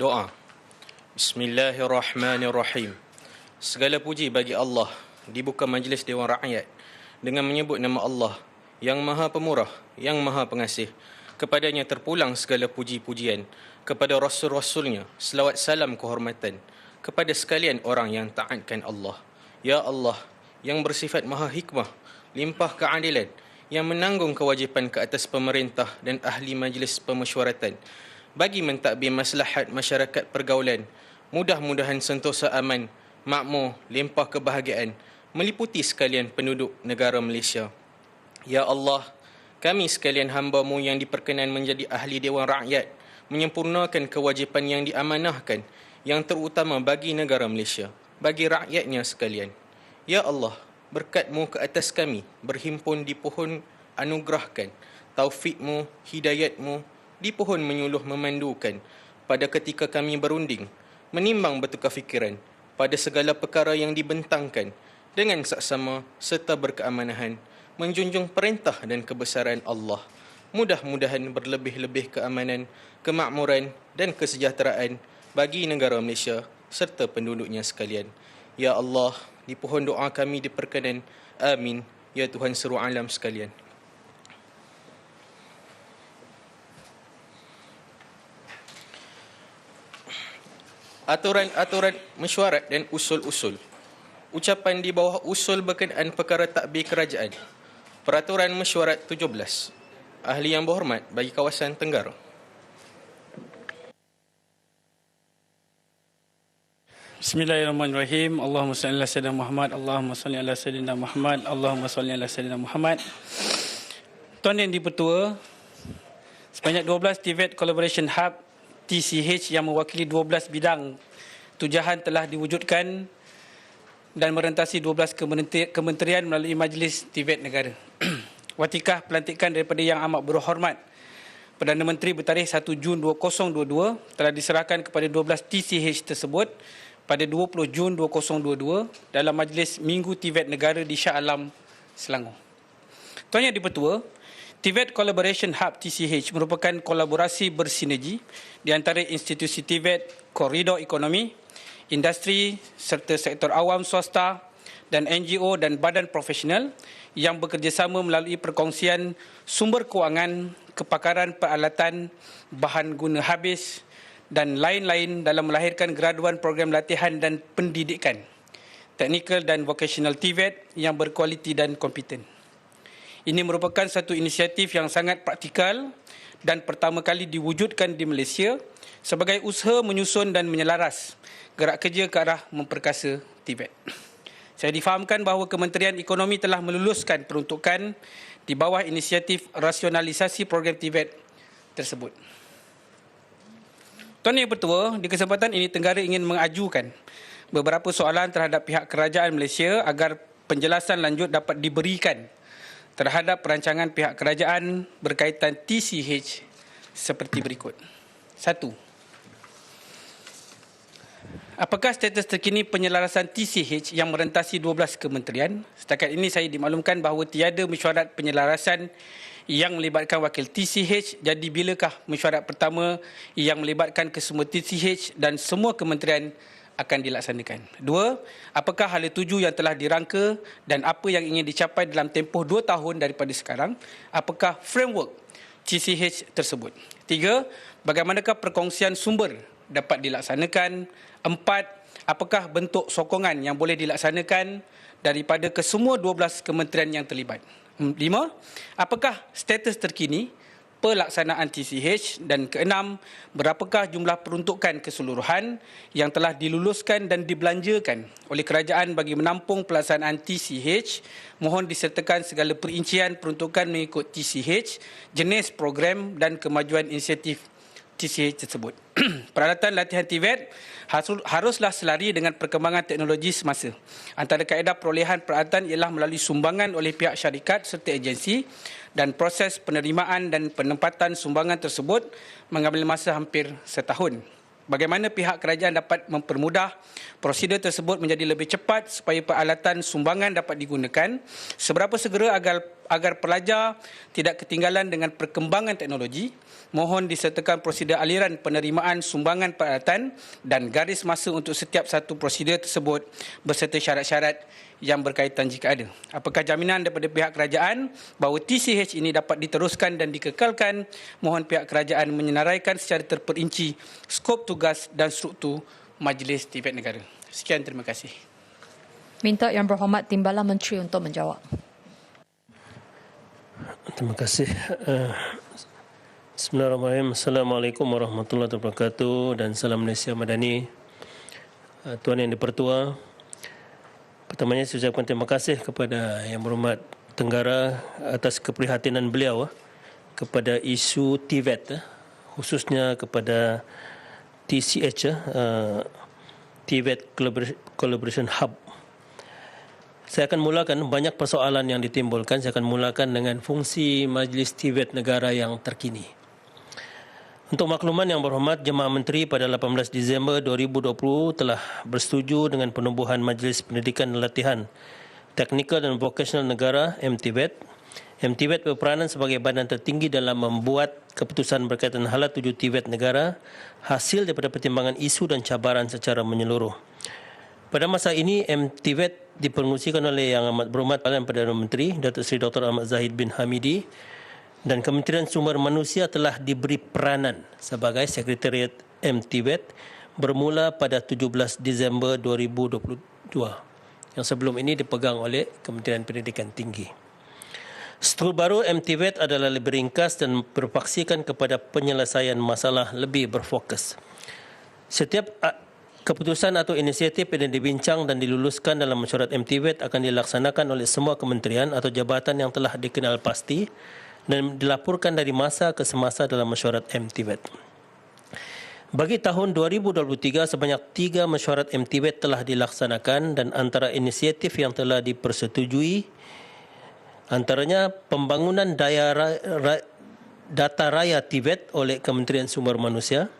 Doa. Bismillahirrahmanirrahim. Segala puji bagi Allah. Dibuka majlis Dewan Rakyat dengan menyebut nama Allah yang Maha Pemurah, yang Maha Pengasih. Kepadanya terpulang segala puji-pujian, kepada Rasul-Rasulnya selawat salam kehormatan, kepada sekalian orang yang taatkan Allah. Ya Allah, yang bersifat Maha Hikmah, limpah keadilan, yang menanggung kewajipan ke atas pemerintah dan ahli majlis pemesyuaratan bagi mentadbir maslahat masyarakat pergaulan, mudah-mudahan sentosa aman, makmur, limpah kebahagiaan meliputi sekalian penduduk negara Malaysia. Ya Allah, kami sekalian hamba-Mu yang diperkenan menjadi ahli Dewan Rakyat, menyempurnakan kewajipan yang diamanahkan, yang terutama bagi negara Malaysia, bagi rakyatnya sekalian. Ya Allah, berkat-Mu ke atas kami, berhimpun di pohon anugerahkan, taufik-Mu, hidayat-Mu, di pohon menyuluh memandukan, pada ketika kami berunding, menimbang bertukar fikiran, pada segala perkara yang dibentangkan, dengan saksama serta berkeamanan, menjunjung perintah dan kebesaran Allah. Mudah-mudahan berlebih-lebih keamanan, kemakmuran dan kesejahteraan bagi negara Malaysia serta penduduknya sekalian. Ya Allah, di pohon doa kami diperkenan. Amin. Ya Tuhan seluruh alam sekalian. Aturan-aturan mesyuarat dan usul-usul. Ucapan di bawah usul berkenaan perkara takbir kerajaan. Peraturan Mesyuarat 17. Ahli yang berhormat bagi kawasan Tenggara. Bismillahirrahmanirrahim. Allahumma salli ala sayyidina Muhammad. Allahumma salli ala sayyidina Muhammad. Allahumma salli ala sayyidina Muhammad. Tuan Yang di-Pertua, sebanyak 12 TVET Collaboration Hub TCH yang mewakili 12 bidang tujahan telah diwujudkan dan merentasi 12 kementerian melalui Majlis TVET Negara. Watikah pelantikan daripada Yang Amat Berhormat Perdana Menteri bertarikh 1 Jun 2022 telah diserahkan kepada 12 TCH tersebut pada 20 Jun 2022 dalam Majlis Minggu TVET Negara di Shah Alam, Selangor. Tuan Yang di-Pertua, TVET Collaboration Hub TCH merupakan kolaborasi bersinergi di antara institusi TVET, koridor ekonomi, industri serta sektor awam swasta dan NGO dan badan profesional yang bekerjasama melalui perkongsian sumber kewangan, kepakaran peralatan, bahan guna habis dan lain-lain dalam melahirkan graduan program latihan dan pendidikan, teknikal dan vocational TVET yang berkualiti dan kompeten. Ini merupakan satu inisiatif yang sangat praktikal dan pertama kali diwujudkan di Malaysia sebagai usaha menyusun dan menyelaras gerak kerja ke arah memperkasa TVET. Saya difahamkan bahawa Kementerian Ekonomi telah meluluskan peruntukan di bawah inisiatif rasionalisasi program TVET tersebut. Tuan Yang Pertua, di kesempatan ini Tenggara ingin mengajukan beberapa soalan terhadap pihak kerajaan Malaysia agar penjelasan lanjut dapat diberikan terhadap perancangan pihak kerajaan berkaitan TCH seperti berikut. 1. Apakah status terkini penyelarasan TCH yang merentasi 12 kementerian? Setakat ini saya dimaklumkan bahawa tiada mesyuarat penyelarasan yang melibatkan wakil TCH. Jadi bilakah mesyuarat pertama yang melibatkan kesemua TCH dan semua kementerian akan dilaksanakan? 2. Apakah hala tuju yang telah dirangka dan apa yang ingin dicapai dalam tempoh 2 tahun daripada sekarang? Apakah framework TCH tersebut? 3. Bagaimanakah perkongsian sumber dapat dilaksanakan? 4. Apakah bentuk sokongan yang boleh dilaksanakan daripada kesemua 12 kementerian yang terlibat? 5. Apakah status terkini pelaksanaan TCH? Dan ke-6, berapakah jumlah peruntukan keseluruhan yang telah diluluskan dan dibelanjakan oleh kerajaan bagi menampung pelaksanaan TCH? Mohon disertakan segala perincian peruntukan mengikut TCH, jenis program dan kemajuan inisiatif TCH tersebut. Peralatan latihan TVET haruslah selari dengan perkembangan teknologi semasa. Antara kaedah perolehan peralatan ialah melalui sumbangan oleh pihak syarikat serta agensi, dan proses penerimaan dan penempatan sumbangan tersebut mengambil masa hampir setahun. Bagaimana pihak kerajaan dapat mempermudah prosedur tersebut menjadi lebih cepat supaya peralatan sumbangan dapat digunakan? Seberapa segera agar pelajar tidak ketinggalan dengan perkembangan teknologi, mohon disertakan prosedur aliran penerimaan sumbangan peralatan dan garis masa untuk setiap satu prosedur tersebut berserta syarat-syarat yang berkaitan jika ada. Apakah jaminan daripada pihak kerajaan bahawa TCH ini dapat diteruskan dan dikekalkan? Mohon pihak kerajaan menyenaraikan secara terperinci skop tugas dan struktur Majlis TVET Negara. Sekian, terima kasih. Minta Yang Berhormat Timbalan Menteri untuk menjawab. Terima kasih. Bismillahirrahmanirrahim. Assalamualaikum warahmatullahi wabarakatuh dan salam Malaysia Madani. Tuan Yang Dipertua, pertamanya saya ucapkan terima kasih kepada Yang Berhormat Tenggara atas keprihatinan beliau kepada isu TVET, khususnya kepada TCH, TVET Collaboration Hub. Saya akan mulakan banyak persoalan yang ditimbulkan. Saya akan mulakan dengan fungsi Majlis TVET Negara yang terkini. Untuk makluman Yang Berhormat, Jemaah Menteri pada 18 Disember 2020 telah bersetuju dengan penubuhan Majlis Pendidikan dan Latihan Teknikal dan Vokasional Negara MTVET. MTVET berperanan sebagai badan tertinggi dalam membuat keputusan berkaitan halat tuju TVET negara hasil daripada pertimbangan isu dan cabaran secara menyeluruh. Pada masa ini, MTVET dipengerusikan oleh Yang Amat Berhormat Perdana Menteri Datuk Seri Dr. Ahmad Zahid bin Hamidi, dan Kementerian Sumber Manusia telah diberi peranan sebagai Sekretariat MTVET bermula pada 17 Disember 2022. Yang sebelum ini dipegang oleh Kementerian Pendidikan Tinggi. Struktur baru MTVET adalah lebih ringkas dan berpaksikan kepada penyelesaian masalah lebih berfokus. Setiap keputusan atau inisiatif yang dibincang dan diluluskan dalam mesyuarat MTVET akan dilaksanakan oleh semua kementerian atau jabatan yang telah dikenal pasti dan dilaporkan dari masa ke semasa dalam mesyuarat MTVET. Bagi tahun 2023, sebanyak 3 mesyuarat MTVET telah dilaksanakan dan antara inisiatif yang telah dipersetujui antaranya pembangunan data raya TVET oleh Kementerian Sumber Manusia,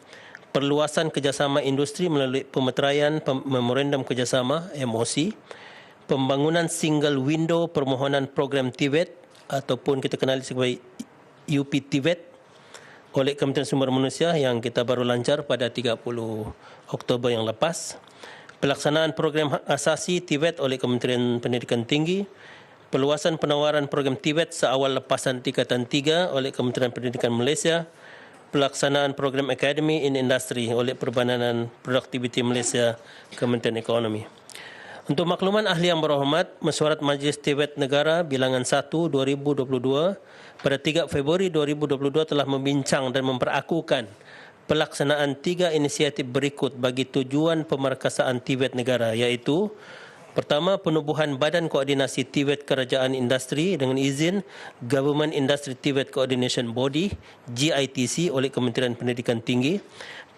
perluasan kerjasama industri melalui pemeteraian Memorandum Kerjasama MOC, pembangunan single window permohonan program TVET ataupun kita kenali sebagai UP TVET oleh Kementerian Sumber Manusia yang kita baru lancar pada 30 Oktober yang lepas, pelaksanaan program asasi TVET oleh Kementerian Pendidikan Tinggi, perluasan penawaran program TVET seawal lepasan tingkatan 3 oleh Kementerian Pendidikan Malaysia, pelaksanaan program Academy in Industry oleh Perbadanan Produktiviti Malaysia Kementerian Ekonomi. Untuk makluman ahli yang berhormat, Mesyuarat Majlis TVET Negara bilangan 1 2022 pada 3 Februari 2022 telah membincang dan memperakukan pelaksanaan 3 inisiatif berikut bagi tujuan pemerkasaan TVET negara, iaitu pertama, penubuhan Badan Koordinasi TVET Kerajaan Industri dengan izin Government Industry TVET Coordination Body GITC oleh Kementerian Pendidikan Tinggi,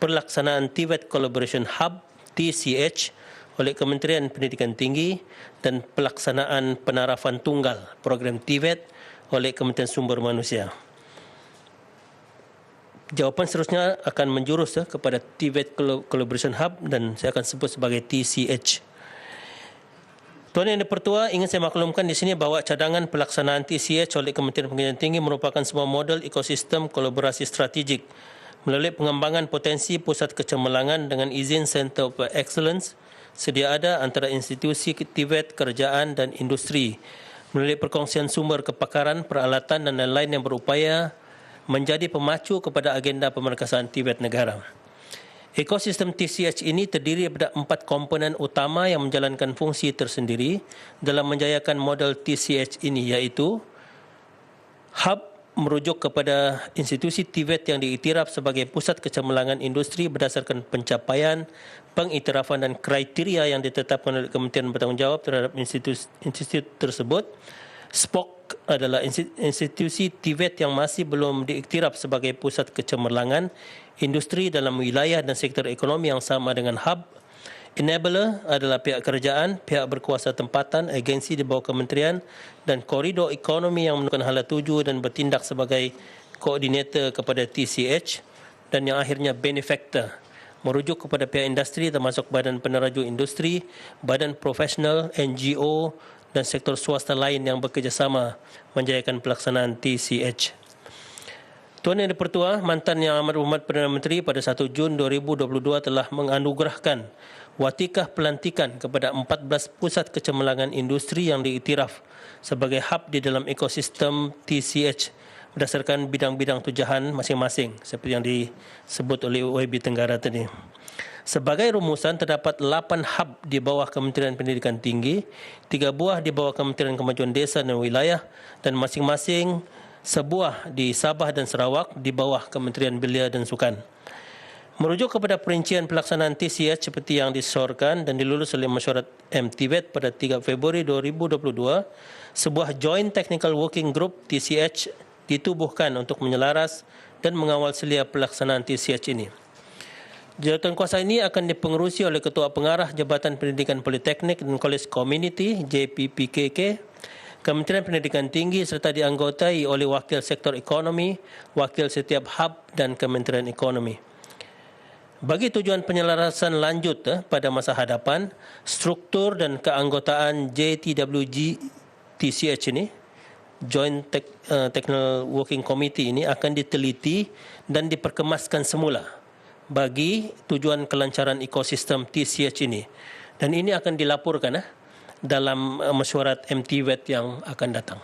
pelaksanaan TVET Collaboration Hub TCH oleh Kementerian Pendidikan Tinggi, dan pelaksanaan penarafan tunggal program TVET oleh Kementerian Sumber Manusia. Jawapan seterusnya akan menjurus kepada TVET Collaboration Hub dan saya akan sebut sebagai TCH. Tuan Yang Dipertua, ingin saya maklumkan di sini bahawa cadangan pelaksanaan TCH oleh Kementerian Pendidikan Tinggi merupakan sebuah model ekosistem kolaborasi strategik melalui pengembangan potensi pusat kecemerlangan dengan izin Center of Excellence sedia ada antara institusi TVET, kerajaan dan industri melalui perkongsian sumber kepakaran, peralatan dan lain-lain yang berupaya menjadi pemacu kepada agenda pemerkasaan TVET negara. Ekosistem TCH ini terdiri daripada 4 komponen utama yang menjalankan fungsi tersendiri dalam menjayakan model TCH ini, iaitu hub merujuk kepada institusi TVET yang diiktiraf sebagai pusat kecemerlangan industri berdasarkan pencapaian, pengiktirafan dan kriteria yang ditetapkan oleh Kementerian Bertanggungjawab terhadap institusi tersebut. SPOK adalah institusi TVET yang masih belum diiktiraf sebagai pusat kecemerlangan industri dalam wilayah dan sektor ekonomi yang sama dengan hub. Enabler adalah pihak kerajaan, pihak berkuasa tempatan, agensi di bawah kementerian dan koridor ekonomi yang menentukan hala tuju dan bertindak sebagai koordinator kepada TCH. Dan yang akhirnya benefactor, merujuk kepada pihak industri termasuk badan peneraju industri, badan profesional, NGO dan sektor swasta lain yang bekerjasama menjayakan pelaksanaan TCH. Tuan Yang di-Pertua, mantan Yang Amat Berhormat Perdana Menteri pada 1 Jun 2022 telah menganugerahkan watikah pelantikan kepada 14 pusat kecemerlangan industri yang diiktiraf sebagai hub di dalam ekosistem TCH berdasarkan bidang-bidang tujahan masing-masing seperti yang disebut oleh OIB Tenggara tadi. Sebagai rumusan, terdapat 8 hub di bawah Kementerian Pendidikan Tinggi, 3 buah di bawah Kementerian Kemajuan Desa dan Wilayah dan masing-masing sebuah di Sabah dan Sarawak di bawah Kementerian Belia dan Sukan. Merujuk kepada perincian pelaksanaan TCH seperti yang disyorkan dan dilulus oleh Mesyuarat MTVET pada 3 Februari 2022, sebuah Joint Technical Working Group TCH ditubuhkan untuk menyelaras dan mengawal selia pelaksanaan TCH ini. Jawatankuasa ini akan dipengerusi oleh Ketua Pengarah Jabatan Pendidikan Politeknik dan Kolej Community JPPKK, Kementerian Pendidikan Tinggi serta dianggotai oleh Wakil Sektor Ekonomi, Wakil setiap hub dan Kementerian Ekonomi. Bagi tujuan penyelarasan lanjut pada masa hadapan, struktur dan keanggotaan JTWG TCH ini, Joint Technical Working Committee ini akan diteliti dan diperkemaskan semula bagi tujuan kelancaran ekosistem TCH ini. Dan ini akan dilaporkan dalam mesyuarat MTVET yang akan datang.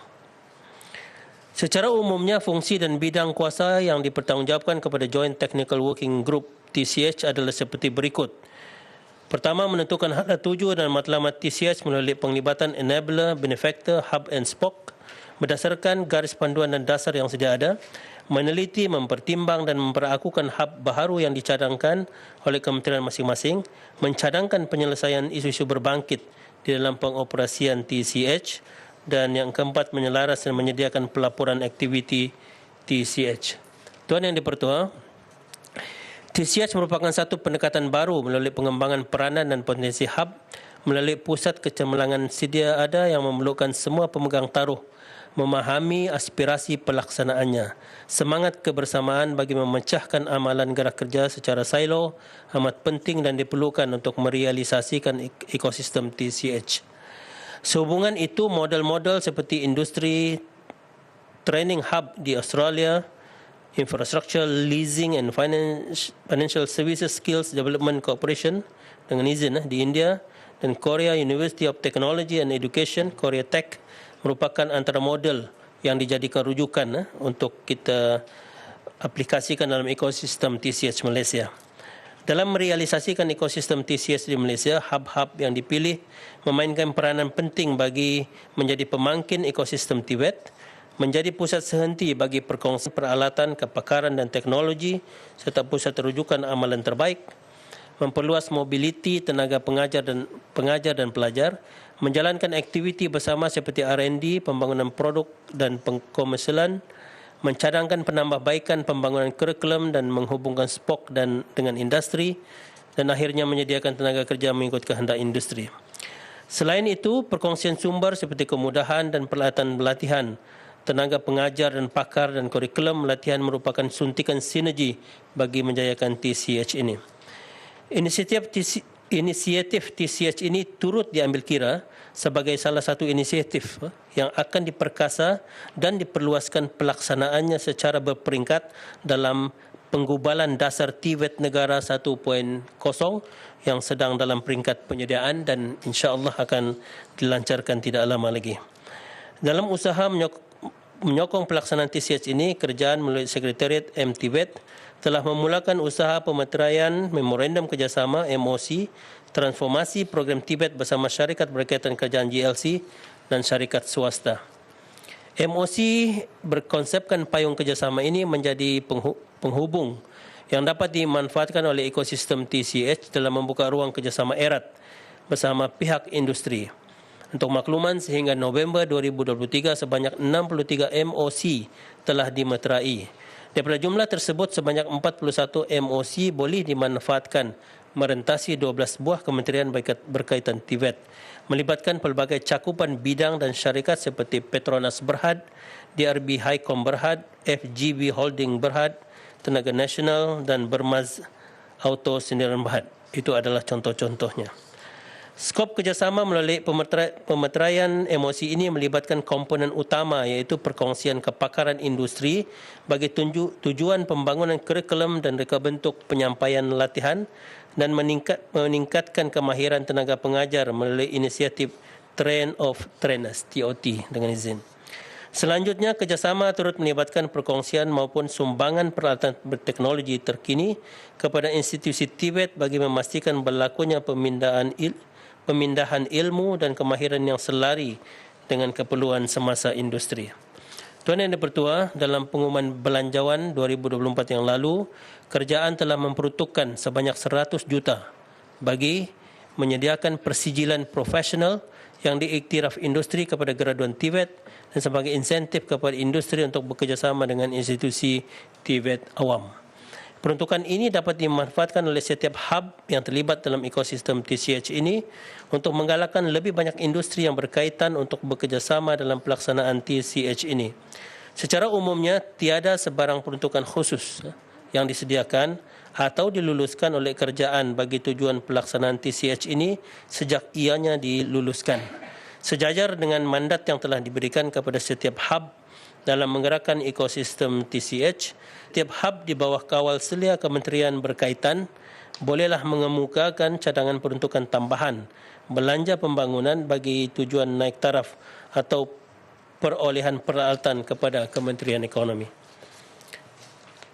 Secara umumnya, fungsi dan bidang kuasa yang dipertanggungjawabkan kepada Joint Technical Working Group TCH adalah seperti berikut. Pertama, menentukan hadrat tuju dan matlamat TCH melalui penglibatan enabler, benefactor, hub and spoke berdasarkan garis panduan dan dasar yang sedia ada, meneliti, mempertimbang dan memperakukan hub baharu yang dicadangkan oleh kementerian masing-masing, mencadangkan penyelesaian isu-isu berbangkit di dalam pengoperasian TCH, dan yang keempat, menyelaras dan menyediakan pelaporan aktiviti TCH. Tuan Yang di-Pertua, TCH merupakan satu pendekatan baru melalui pengembangan peranan dan potensi hub melalui pusat kecemerlangan sedia ada yang memerlukan semua pemegang taruh memahami aspirasi pelaksanaannya. Semangat kebersamaan bagi memecahkan amalan gerak kerja secara silo amat penting dan diperlukan untuk merealisasikan ekosistem TCH. Sehubungan itu, model-model seperti industri training hub di Australia, Infrastructure Leasing and Financial Services Skills Development Corporation dengan izin di India, dan Korea University of Technology and Education, Korea Tech, merupakan antara model yang dijadikan rujukan untuk kita aplikasikan dalam ekosistem TCH Malaysia. Dalam merealisasikan ekosistem TCH di Malaysia, hub-hub yang dipilih memainkan peranan penting bagi menjadi pemangkin ekosistem TVET, menjadi pusat sehenti bagi perkongsian peralatan, kepakaran dan teknologi serta pusat rujukan amalan terbaik, memperluas mobiliti tenaga pengajar dan pelajar, menjalankan aktiviti bersama seperti R&D, pembangunan produk dan pengkomersialan, mencadangkan penambahbaikan pembangunan kurikulum dan menghubungkan spok dengan industri, dan akhirnya menyediakan tenaga kerja mengikut kehendak industri. Selain itu, perkongsian sumber seperti kemudahan dan peralatan pelatihan, tenaga pengajar dan pakar dan kurikulum latihan merupakan suntikan sinergi bagi menjayakan TCH ini. Inisiatif TCH ini turut diambil kira sebagai salah satu inisiatif yang akan diperkasa dan diperluaskan pelaksanaannya secara berperingkat dalam penggubalan dasar TVET negara 1.0 yang sedang dalam peringkat penyediaan dan insya-Allah akan dilancarkan tidak lama lagi. Dalam usaha menyokong pelaksanaan TCH ini, kerajaan melalui Sekretariat MTVET telah memulakan usaha pemeteraian Memorandum Kerjasama MOC transformasi program TVET bersama syarikat berkaitan kerajaan GLC dan syarikat swasta. MOC berkonsepkan payung kerjasama ini menjadi penghubung yang dapat dimanfaatkan oleh ekosistem TCH dalam membuka ruang kerjasama erat bersama pihak industri. Untuk makluman, sehingga November 2023 sebanyak 63 MOC telah dimeterai. Daripada jumlah tersebut, sebanyak 41 MOC boleh dimanfaatkan merentasi 12 buah kementerian berkaitan TVET, melibatkan pelbagai cakupan bidang dan syarikat seperti Petronas Berhad, DRB Highcom Berhad, FGB Holding Berhad, Tenaga Nasional dan Bermaz Auto Sendirian Berhad. Itu adalah contoh-contohnya. Skop kerjasama melalui pemeteraian emosi ini melibatkan komponen utama iaitu perkongsian kepakaran industri bagi tujuan pembangunan kurikulum dan reka bentuk penyampaian latihan dan meningkatkan kemahiran tenaga pengajar melalui inisiatif Train of Trainers TOT dengan izin. Selanjutnya, kerjasama turut melibatkan perkongsian maupun sumbangan peralatan berteknologi terkini kepada institusi Tibet bagi memastikan berlakunya pemindahan ilmu dan kemahiran yang selari dengan keperluan semasa industri. Tuan Yang di-Pertua, dalam pengumuman belanjawan 2024 yang lalu, kerajaan telah memperuntukkan sebanyak 100 juta bagi menyediakan persijilan profesional yang diiktiraf industri kepada graduan Tibet dan sebagai insentif kepada industri untuk bekerjasama dengan institusi Tibet awam. Peruntukan ini dapat dimanfaatkan oleh setiap hub yang terlibat dalam ekosistem TCH ini untuk menggalakkan lebih banyak industri yang berkaitan untuk bekerjasama dalam pelaksanaan TCH ini. Secara umumnya, tiada sebarang peruntukan khusus yang disediakan atau diluluskan oleh kerajaan bagi tujuan pelaksanaan TCH ini sejak ianya diluluskan. Sejajar dengan mandat yang telah diberikan kepada setiap hub dalam menggerakkan ekosistem TCH, setiap hub di bawah kawal selia kementerian berkaitan bolehlah mengemukakan cadangan peruntukan tambahan belanja pembangunan bagi tujuan naik taraf atau perolehan peralatan kepada Kementerian Ekonomi.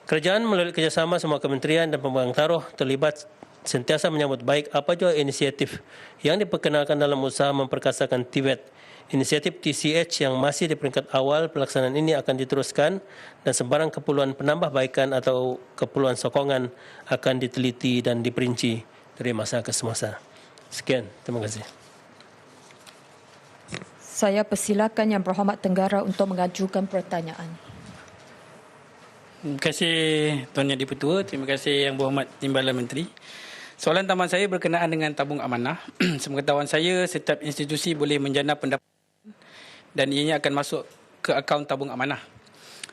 Kerajaan melalui kerjasama semua kementerian dan pemegang taruh terlibat sentiasa menyambut baik apa jua inisiatif yang diperkenalkan dalam usaha memperkasakan Tibet. Inisiatif TCH yang masih di peringkat awal pelaksanaan ini akan diteruskan dan sebarang keperluan penambahbaikan atau keperluan sokongan akan diteliti dan diperinci dari masa ke semasa. Sekian, terima kasih. Saya persilakan Yang Berhormat Tenggara untuk mengajukan pertanyaan. Terima kasih Tuan Yang di-Pertua. Terima kasih Yang Berhormat Timbalan Menteri. Soalan tambahan saya berkenaan dengan tabung amanah. Sepengetahuan saya, setiap institusi boleh menjana pendapatan dan ianya akan masuk ke akaun tabung amanah.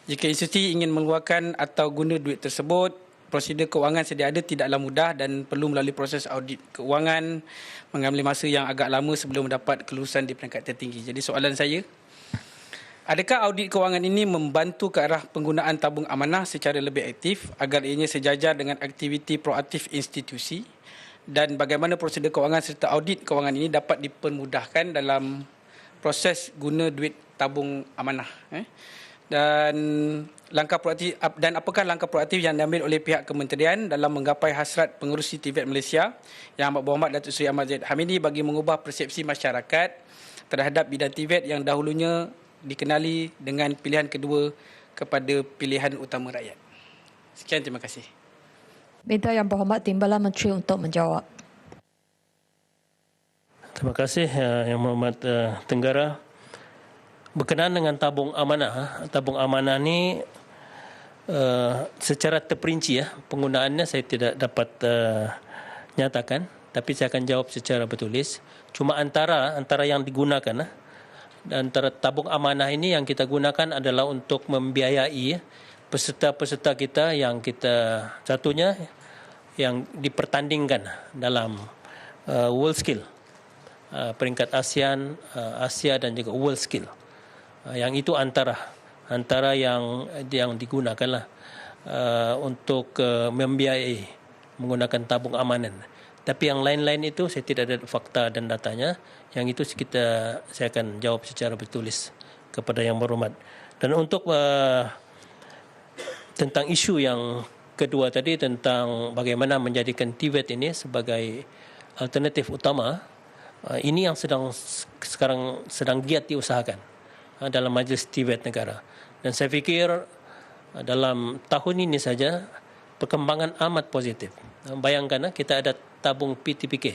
Jika institusi ingin mengeluarkan atau guna duit tersebut, prosedur keuangan sedia ada tidaklah mudah dan perlu melalui proses audit keuangan, mengambil masa yang agak lama sebelum mendapat kelulusan di peringkat tertinggi. Jadi soalan saya, adakah audit keuangan ini membantu ke arah penggunaan tabung amanah secara lebih aktif agar ianya sejajar dengan aktiviti proaktif institusi, dan bagaimana prosedur keuangan serta audit keuangan ini dapat dipermudahkan dalam proses guna duit tabung amanah? Dan langkah proaktif, dan apakah langkah proaktif yang diambil oleh pihak kementerian dalam menggapai hasrat pengerusi Tibet Malaysia Yang Amat Berhormat Datuk Seri Ahmad Zahid Hamidi bagi mengubah persepsi masyarakat terhadap bidang Tibet yang dahulunya dikenali dengan pilihan kedua kepada pilihan utama rakyat? Sekian, terima kasih. Minta Yang Berhormat Timbalan Menteri untuk menjawab. Terima kasih Yang Berhormat Tenggara. Berkenaan dengan tabung amanah, tabung amanah ni secara terperinci penggunaannya saya tidak dapat nyatakan, tapi saya akan jawab secara bertulis. Cuma antara yang digunakan antara tabung amanah ini yang kita gunakan adalah untuk membiayai peserta-peserta kita yang kita satunya yang dipertandingkan dalam World Skill, peringkat ASEAN, Asia dan juga World Skill. Yang itu antara yang digunakanlah untuk membiayai menggunakan tabung amanan. Tapi yang lain-lain itu saya tidak ada fakta dan datanya. Yang itu saya akan jawab secara bertulis kepada Yang Berhormat. Dan untuk tentang isu yang kedua tadi tentang bagaimana menjadikan Tibet ini sebagai alternatif utama, ini yang sekarang sedang giat diusahakan dalam Majlis Tibet Negara. Dan saya fikir dalam tahun ini saja perkembangan amat positif. Bayangkan kita ada tabung PTPK,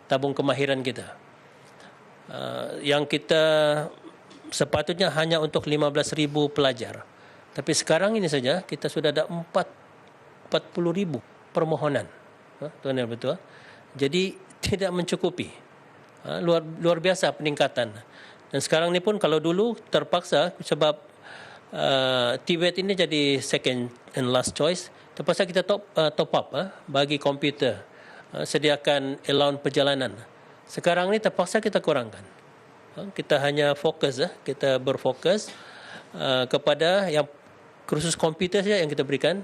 tabung kemahiran kita, yang kita sepatutnya hanya untuk 15,000 pelajar. Tapi sekarang ini saja kita sudah ada 40,000 permohonan. Tuan Yang Betul. Jadi tidak mencukupi. Luar biasa peningkatan. Dan sekarang ni pun kalau dulu terpaksa sebab Tibet ini jadi second and last choice, terpaksa kita top up bagi komputer, sediakan allowance perjalanan Sekarang ni terpaksa kita kurangkan. Kita hanya fokus, kita berfokus kepada yang kursus komputer saja yang kita berikan,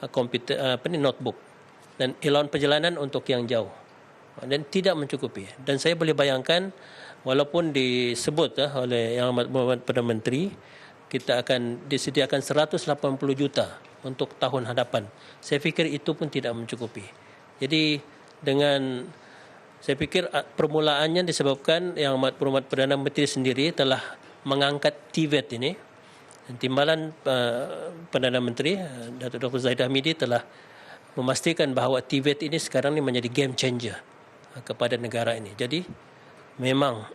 komputer notebook dan allowance perjalanan untuk yang jauh, dan tidak mencukupi. Dan saya boleh bayangkan, walaupun disebut oleh Yang Amat Perdana Menteri, kita akan disediakan 180 juta untuk tahun hadapan. Saya fikir itu pun tidak mencukupi. Jadi saya fikir permulaannya disebabkan Yang Amat Berhormat Perdana Menteri sendiri telah mengangkat TVET ini. Dan timbalan Perdana Menteri Datuk Dr. Zahid Hamidi telah memastikan bahawa TVET ini sekarang ini menjadi game changer kepada negara ini. Jadi memang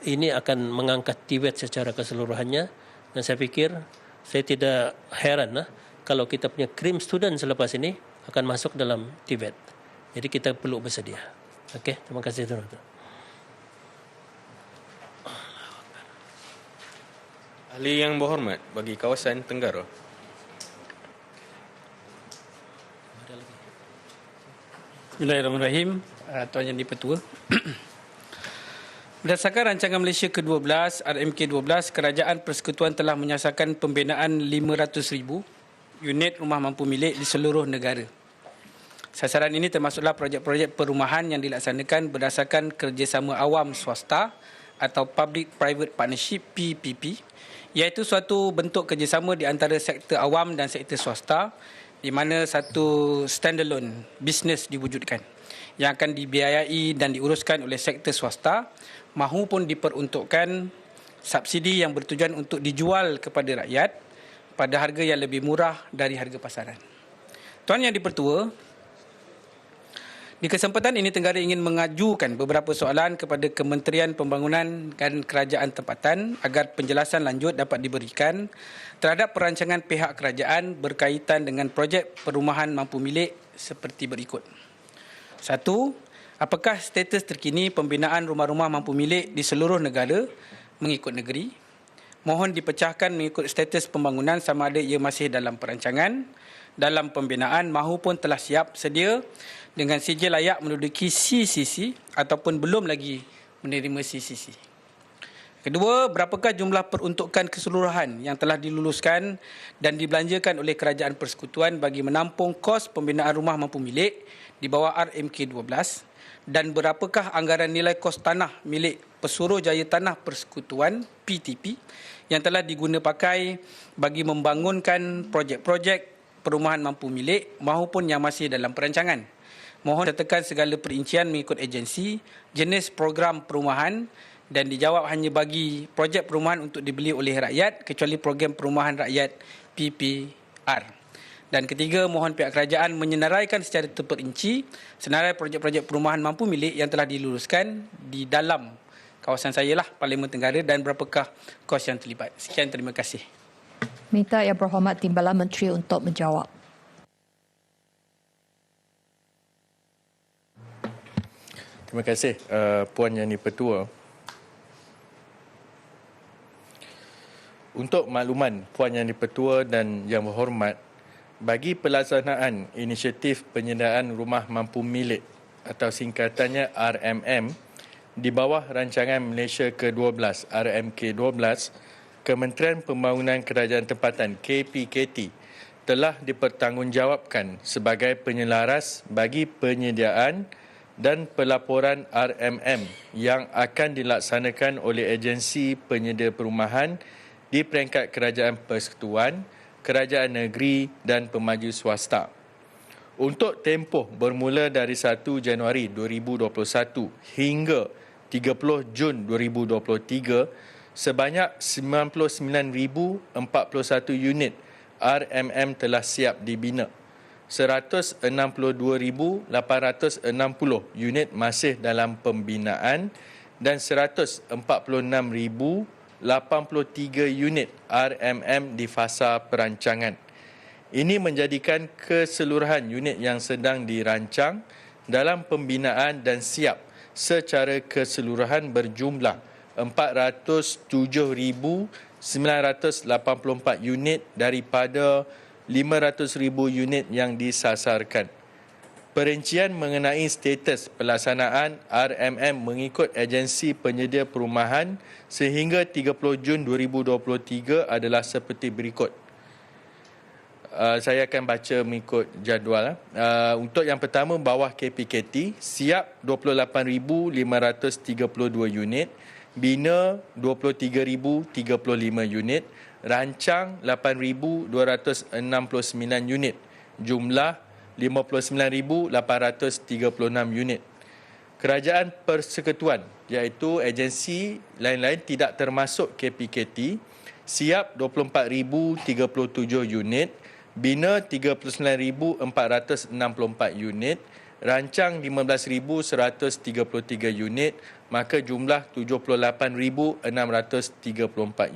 ini akan mengangkat TVET secara keseluruhannya, dan saya fikir saya tidak heran kalau kita punya cream student selepas ini akan masuk dalam TVET. Jadi kita perlu bersedia. Okey, terima kasih tuan-tuan. Ahli yang berhormat bagi kawasan Tenggara. Bismillahirrahmanirrahim. Tuan Yang di-Pertua. Berdasarkan rancangan Malaysia ke-12 RMK-12, Kerajaan Persekutuan telah menyasarkan pembinaan 500,000 unit rumah mampu milik di seluruh negara. Sasaran ini termasuklah projek-projek perumahan yang dilaksanakan berdasarkan kerjasama awam swasta atau Public-Private Partnership PPP, iaitu suatu bentuk kerjasama di antara sektor awam dan sektor swasta di mana satu standalone bisnes diwujudkan yang akan dibiayai dan diuruskan oleh sektor swasta mahupun diperuntukkan subsidi yang bertujuan untuk dijual kepada rakyat pada harga yang lebih murah dari harga pasaran. Tuan Yang di-Pertua, di kesempatan ini Tenggara ingin mengajukan beberapa soalan kepada Kementerian Pembangunan dan Kerajaan Tempatan agar penjelasan lanjut dapat diberikan terhadap perancangan pihak kerajaan berkaitan dengan projek perumahan mampu milik seperti berikut. 1. Apakah status terkini pembinaan rumah-rumah mampu milik di seluruh negara mengikut negeri? Mohon dipecahkan mengikut status pembangunan sama ada ia masih dalam perancangan, dalam pembinaan mahupun telah siap sedia dengan sijil layak menduduki CCC ataupun belum lagi menerima CCC. Kedua, berapakah jumlah peruntukan keseluruhan yang telah diluluskan dan dibelanjakan oleh Kerajaan Persekutuan bagi menampung kos pembinaan rumah mampu milik di bawah RMK-12 dan berapakah anggaran nilai kos tanah milik Pesuruhjaya Tanah Persekutuan PTP yang telah diguna pakai bagi membangunkan projek-projek perumahan mampu milik mahupun yang masih dalam perancangan. Mohon sertakan segala perincian mengikut agensi, jenis program perumahan dan dijawab hanya bagi projek perumahan untuk dibeli oleh rakyat kecuali program perumahan rakyat PPR. Dan ketiga, mohon pihak kerajaan menyenaraikan secara terperinci senarai projek-projek perumahan mampu milik yang telah diluluskan di dalam kawasan saya Parlimen Tenggara dan berapakah kos yang terlibat. Sekian, terima kasih. Minta Yang Berhormat Timbalan Menteri untuk menjawab. Terima kasih Puan Yang di-Pertua. Untuk makluman Puan Yang di-Pertua dan Yang Berhormat, bagi pelaksanaan inisiatif penyediaan rumah mampu milik atau singkatannya RMM di bawah rancangan Malaysia ke-12 RMK-12, Kementerian Pembangunan Kerajaan Tempatan KPKT telah dipertanggungjawabkan sebagai penyelaras bagi penyediaan dan pelaporan RMM yang akan dilaksanakan oleh agensi penyedia perumahan di peringkat Kerajaan Persekutuan, Kerajaan Negeri dan pemaju swasta. Untuk tempoh bermula dari 1 Januari 2021 hingga 30 Jun 2023, sebanyak 99,041 unit RMM telah siap dibina. 162,860 unit masih dalam pembinaan dan 146,083 unit RMM di fasa perancangan. Ini menjadikan keseluruhan unit yang sedang dirancang dalam pembinaan dan siap secara keseluruhan berjumlah 407,984 unit daripada 500,000 unit yang disasarkan. Perincian mengenai status pelaksanaan RMM mengikut agensi penyedia perumahan sehingga 30 Jun 2023 adalah seperti berikut. Saya akan baca mengikut jadual. Untuk yang pertama, bawah KPKT, siap 28,532 unit, bina 23,035 unit, rancang 8,269 unit, jumlah 59,836 unit. Kerajaan Persekutuan iaitu agensi lain-lain tidak termasuk KPKT siap 24,037 unit, bina 39,464 unit, rancang 15,133 unit, maka jumlah 78,634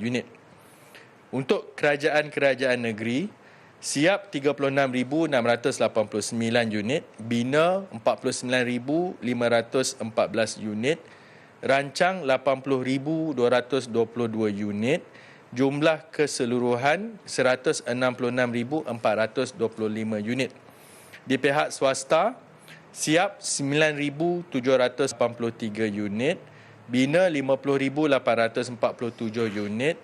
unit. Untuk kerajaan-kerajaan negeri, siap 36,689 unit, bina 49,514 unit, rancang 80,222 unit, jumlah keseluruhan 166,425 unit. Di pihak swasta, siap 9,783 unit, bina 50,847 unit,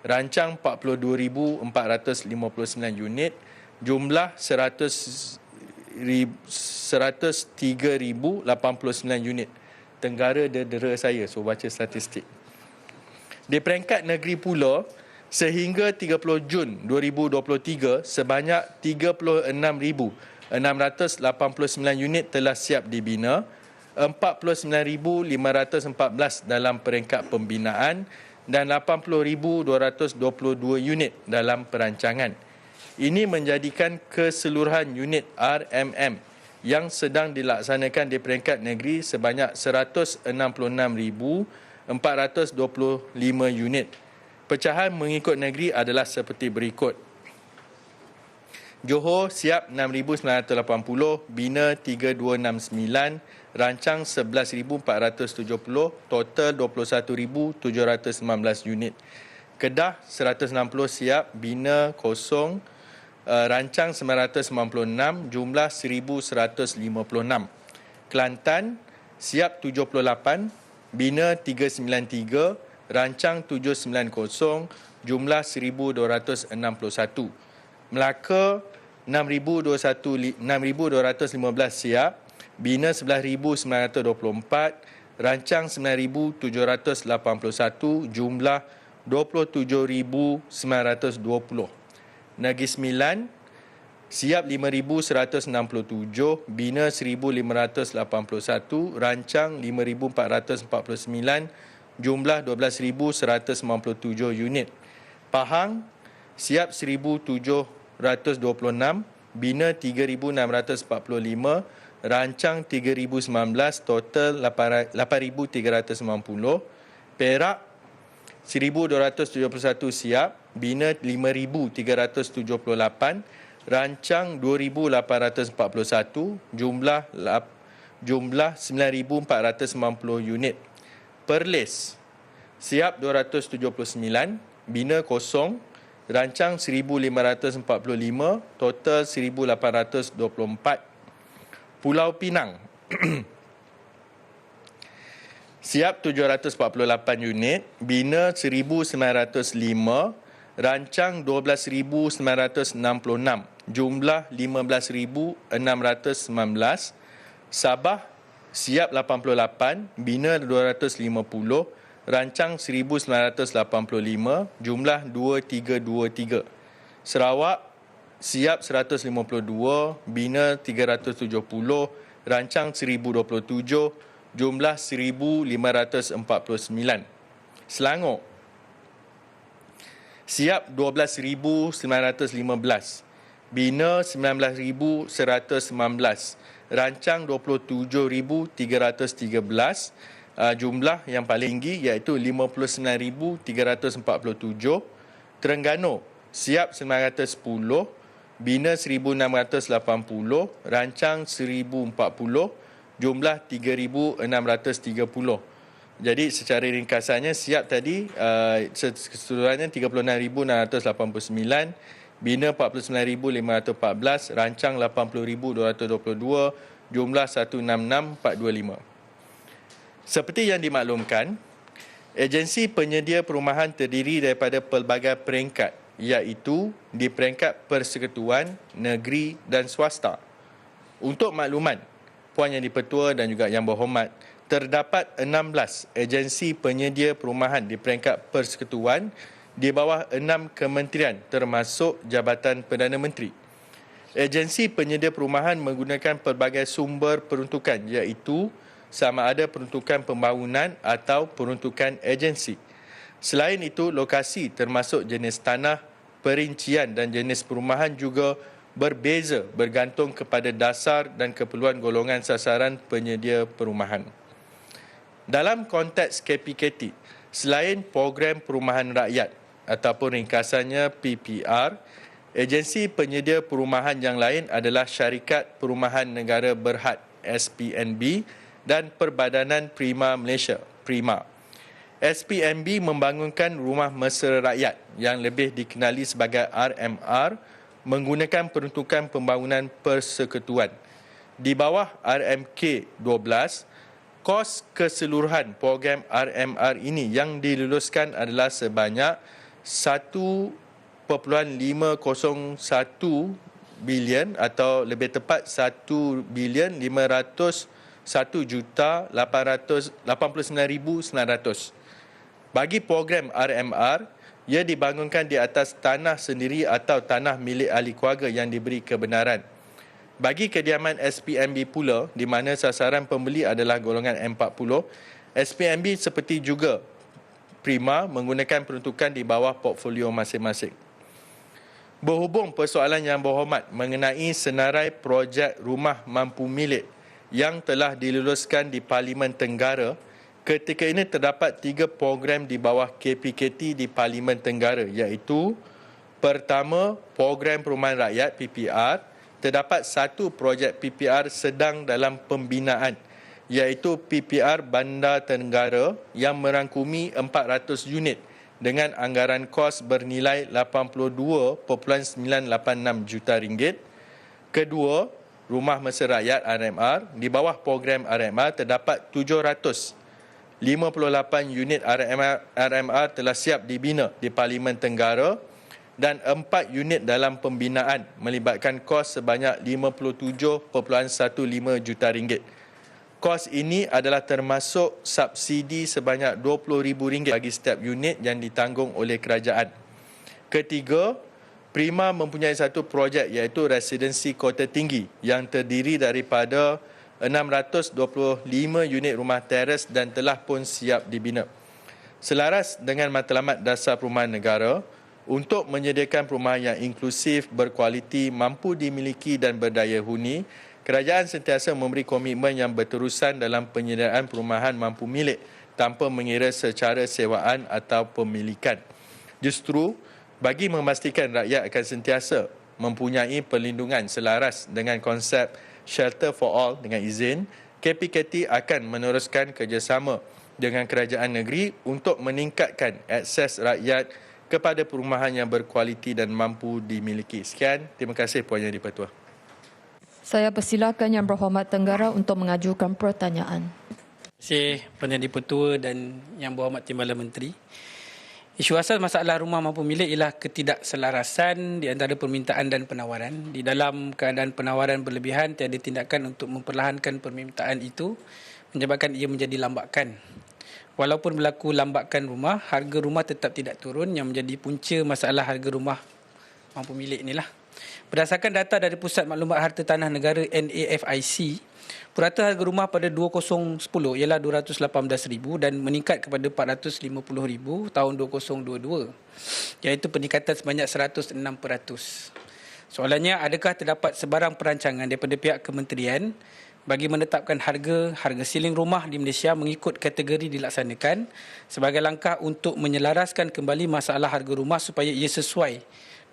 rancang 42,459 unit, jumlah 103,089 unit. Tenggara dera saya, so baca statistik. Di peringkat negeri pula, sehingga 30 Jun 2023, sebanyak 36,689 unit telah siap dibina, 49,514 dalam peringkat pembinaan dan 80,222 unit dalam perancangan. Ini menjadikan keseluruhan unit RMM yang sedang dilaksanakan di peringkat negeri sebanyak 166,425 unit. Pecahan mengikut negeri adalah seperti berikut. Johor siap 6,980, bina 3,269, rancang 11,470, total 21,719 unit. Kedah 160 siap, bina kosong, rancang 996, jumlah 1,156. Kelantan siap 78, bina 393, rancang 790, jumlah 1,261. Melaka 6,215 siap, bina 11,924, rancang 9,781, jumlah 27,920. Negeri Sembilan siap 5,167, bina 1,581, rancang 5,449, jumlah 12,197 unit. Pahang siap 1,726, bina 3,645, rancang 3,019, total 8,390. Perak 1,271 siap, bina 5,378, rancang 2,841, jumlah 9,490 unit. Perlis siap 279, bina kosong, rancang 1,545, total 1,824. Pulau Pinang siap 748 unit, bina 1,905, rancang 12,966, jumlah 15,619. Sabah siap 88, bina 250, rancang 1,985, jumlah 2,323. Sarawak siap 152, bina 370, rancang 1,027, jumlah 1,549. Selangor siap 12,915, bina 19,119, rancang 27,313, jumlah yang paling tinggi iaitu 59,347. Terengganu siap 910, bina 1,680, rancang 1,040, jumlah 3,630. Jadi secara ringkasannya siap tadi keseluruhannya 36,689, bina 49,514, rancang 80,222, jumlah 166,425. Seperti yang dimaklumkan, agensi penyedia perumahan terdiri daripada pelbagai peringkat, iaitu di peringkat persekutuan, negeri dan swasta. Untuk makluman, Puan Yang di-Pertua dan juga Yang Berhormat, terdapat 16 agensi penyedia perumahan di peringkat persekutuan di bawah 6 kementerian termasuk Jabatan Perdana Menteri. Agensi penyedia perumahan menggunakan pelbagai sumber peruntukan iaitu sama ada peruntukan pembangunan atau peruntukan agensi. Selain itu, lokasi termasuk jenis tanah, perincian dan jenis perumahan juga berbeza bergantung kepada dasar dan keperluan golongan sasaran penyedia perumahan. Dalam konteks KPKT, selain program perumahan rakyat ataupun ringkasannya PPR, agensi penyedia perumahan yang lain adalah Syarikat Perumahan Negara Berhad SPNB dan Perbadanan Prima Malaysia Prima. SPNB membangunkan Rumah Mesra Rakyat yang lebih dikenali sebagai RMR menggunakan peruntukan pembangunan persekutuan. Di bawah RMK 12, kos keseluruhan program RMR ini yang diluluskan adalah sebanyak 1.501 bilion atau lebih tepat 1,501,889,900. Bagi program RMR, ia dibangunkan di atas tanah sendiri atau tanah milik ahli keluarga yang diberi kebenaran. Bagi kediaman SPNB pula, di mana sasaran pembeli adalah golongan M40, SPNB seperti juga Prima menggunakan peruntukan di bawah portfolio masing-masing. Berhubung persoalan Yang Berhormat mengenai senarai projek rumah mampu milik yang telah diluluskan di Parlimen Tenggara, ketika ini terdapat 3 program di bawah KPKT di Parlimen Tenggara iaitu pertama, program perumahan rakyat PPR. Terdapat 1 projek PPR sedang dalam pembinaan iaitu PPR Bandar Tenggara yang merangkumi 400 unit dengan anggaran kos bernilai RM82.986 juta. Kedua, Rumah Mesra Rakyat RMR. Di bawah program RMR terdapat 758 unit RMR telah siap dibina di Parlimen Tenggara dan 4 unit dalam pembinaan melibatkan kos sebanyak RM57.15 juta. Kos ini adalah termasuk subsidi sebanyak RM20,000 bagi setiap unit yang ditanggung oleh kerajaan. Ketiga, Prima mempunyai 1 projek iaitu residensi Kota Tinggi yang terdiri daripada 625 unit rumah teres dan telah pun siap dibina. Selaras dengan Matlamat Dasar Perumahan Negara, untuk menyediakan perumahan yang inklusif, berkualiti, mampu dimiliki dan berdaya huni, kerajaan sentiasa memberi komitmen yang berterusan dalam penyediaan perumahan mampu milik tanpa mengira secara sewaan atau pemilikan. Justru, bagi memastikan rakyat akan sentiasa mempunyai perlindungan selaras dengan konsep Shelter for All dengan izin, KPKT akan meneruskan kerjasama dengan kerajaan negeri untuk meningkatkan akses rakyat kepada perumahan yang berkualiti dan mampu dimiliki. Sekian, terima kasih Puan Yang di-Pertua. Saya persilakan Yang Berhormat Tenggara untuk mengajukan pertanyaan. Terima kasih Puan Yang di-Pertua dan Yang Berhormat Timbalan Menteri. Isu asas masalah rumah mampu milik ialah ketidakselarasan di antara permintaan dan penawaran. Di dalam keadaan penawaran berlebihan, tiada tindakan untuk memperlahankan permintaan itu menyebabkan ia menjadi lambakan. Walaupun berlaku lambakan rumah, harga rumah tetap tidak turun yang menjadi punca masalah harga rumah mampu milik inilah. Berdasarkan data dari Pusat Maklumat Harta Tanah Negara NAFIC, purata harga rumah pada 2010 ialah RM218,000 dan meningkat kepada RM450,000 tahun 2022, iaitu peningkatan sebanyak 106%. Soalannya, adakah terdapat sebarang perancangan daripada pihak kementerian bagi menetapkan harga siling rumah di Malaysia mengikut kategori dilaksanakan sebagai langkah untuk menyelaraskan kembali masalah harga rumah supaya ia sesuai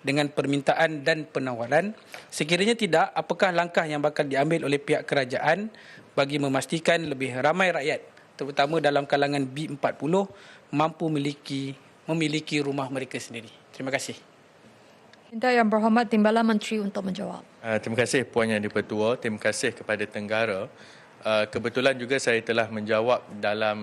dengan permintaan dan penawaran? Sekiranya tidak, apakah langkah yang bakal diambil oleh pihak kerajaan bagi memastikan lebih ramai rakyat, terutama dalam kalangan B40, mampu memiliki rumah mereka sendiri? Terima kasih. Minta Yang Berhormat Timbalan Menteri untuk menjawab. Terima kasih Puan Yang di-Pertua. Terima kasih kepada Tenggara. Kebetulan juga saya telah menjawab dalam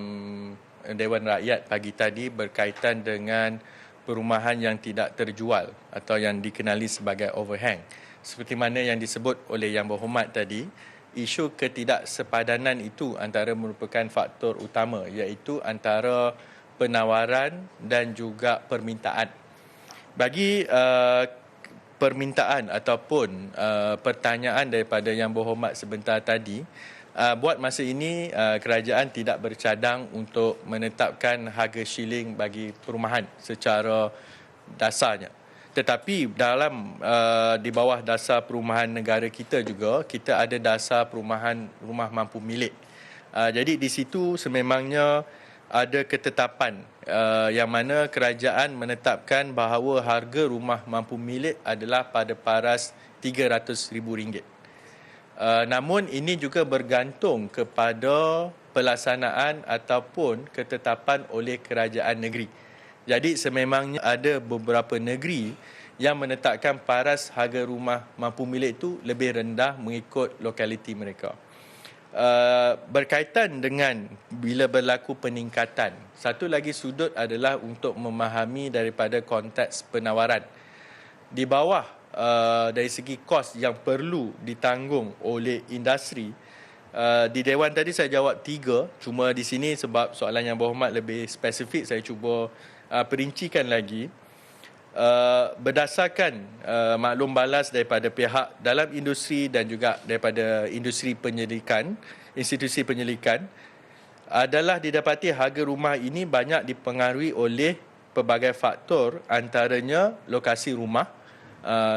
Dewan Rakyat pagi tadi berkaitan dengan perumahan yang tidak terjual atau yang dikenali sebagai overhang. Seperti mana yang disebut oleh Yang Berhormat tadi, isu ketidaksepadanan itu antara merupakan faktor utama, iaitu antara penawaran dan juga permintaan. Bagi permintaan ataupun pertanyaan daripada Yang Berhormat sebentar tadi, buat masa ini kerajaan tidak bercadang untuk menetapkan harga shilling bagi perumahan secara dasarnya. Tetapi dalam di bawah dasar perumahan negara kita juga, kita ada dasar perumahan rumah mampu milik. Jadi di situ sememangnya ada ketetapan yang mana kerajaan menetapkan bahawa harga rumah mampu milik adalah pada paras RM300,000. Namun ini juga bergantung kepada pelaksanaan ataupun ketetapan oleh kerajaan negeri. Jadi sememangnya ada beberapa negeri yang menetapkan paras harga rumah mampu milik itu lebih rendah mengikut lokaliti mereka. Berkaitan dengan bila berlaku peningkatan, satu lagi sudut adalah untuk memahami daripada konteks penawaran. Di bawah dari segi kos yang perlu ditanggung oleh industri, di Dewan tadi saya jawab 3, cuma di sini sebab soalan Yang Berhormat lebih spesifik, saya cuba perincikan lagi. Berdasarkan maklum balas daripada pihak dalam industri dan juga daripada industri penyelidikan, institusi penyelidikan, adalah didapati harga rumah ini banyak dipengaruhi oleh pelbagai faktor, antaranya lokasi rumah,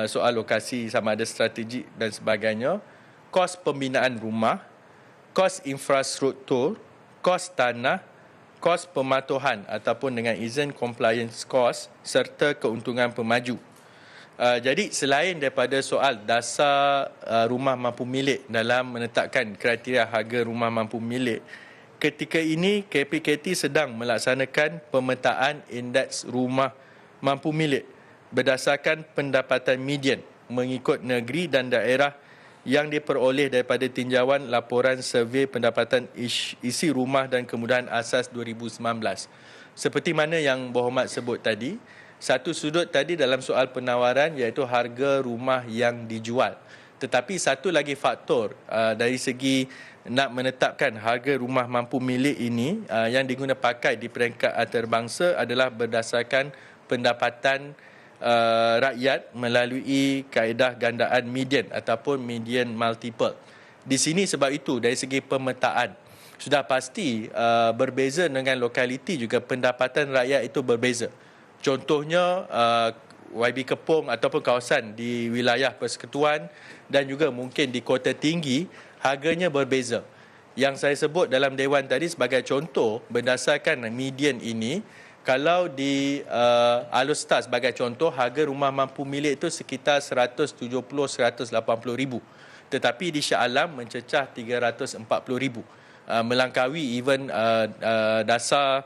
soal lokasi sama ada strategik dan sebagainya, kos pembinaan rumah, kos infrastruktur, kos tanah, kos pematuhan ataupun dengan izin compliance cost serta keuntungan pemaju. Jadi selain daripada soal dasar rumah mampu milik dalam menetapkan kriteria harga rumah mampu milik, ketika ini KPKT sedang melaksanakan pemetaan indeks rumah mampu milik berdasarkan pendapatan median mengikut negeri dan daerah yang diperoleh daripada tinjauan laporan survey pendapatan isi rumah dan kemudahan asas 2019. Seperti mana Yang Berhormat sebut tadi, satu sudut tadi dalam soal penawaran iaitu harga rumah yang dijual. Tetapi satu lagi faktor dari segi nak menetapkan harga rumah mampu milik ini yang diguna pakai di peringkat antarabangsa adalah berdasarkan pendapatan rakyat melalui kaedah gandaan median ataupun median multiple. Di sini sebab itu dari segi pemetaan sudah pasti berbeza dengan lokaliti juga pendapatan rakyat itu berbeza. Contohnya YB Kepong ataupun kawasan di wilayah persekutuan dan juga mungkin di kota tinggi harganya berbeza. Yang saya sebut dalam Dewan tadi sebagai contoh berdasarkan median ini, kalau di Alustar sebagai contoh, harga rumah mampu milik itu sekitar 170-180 ribu. Tetapi di Shah Alam mencecah 340 ribu. Melangkaui even dasar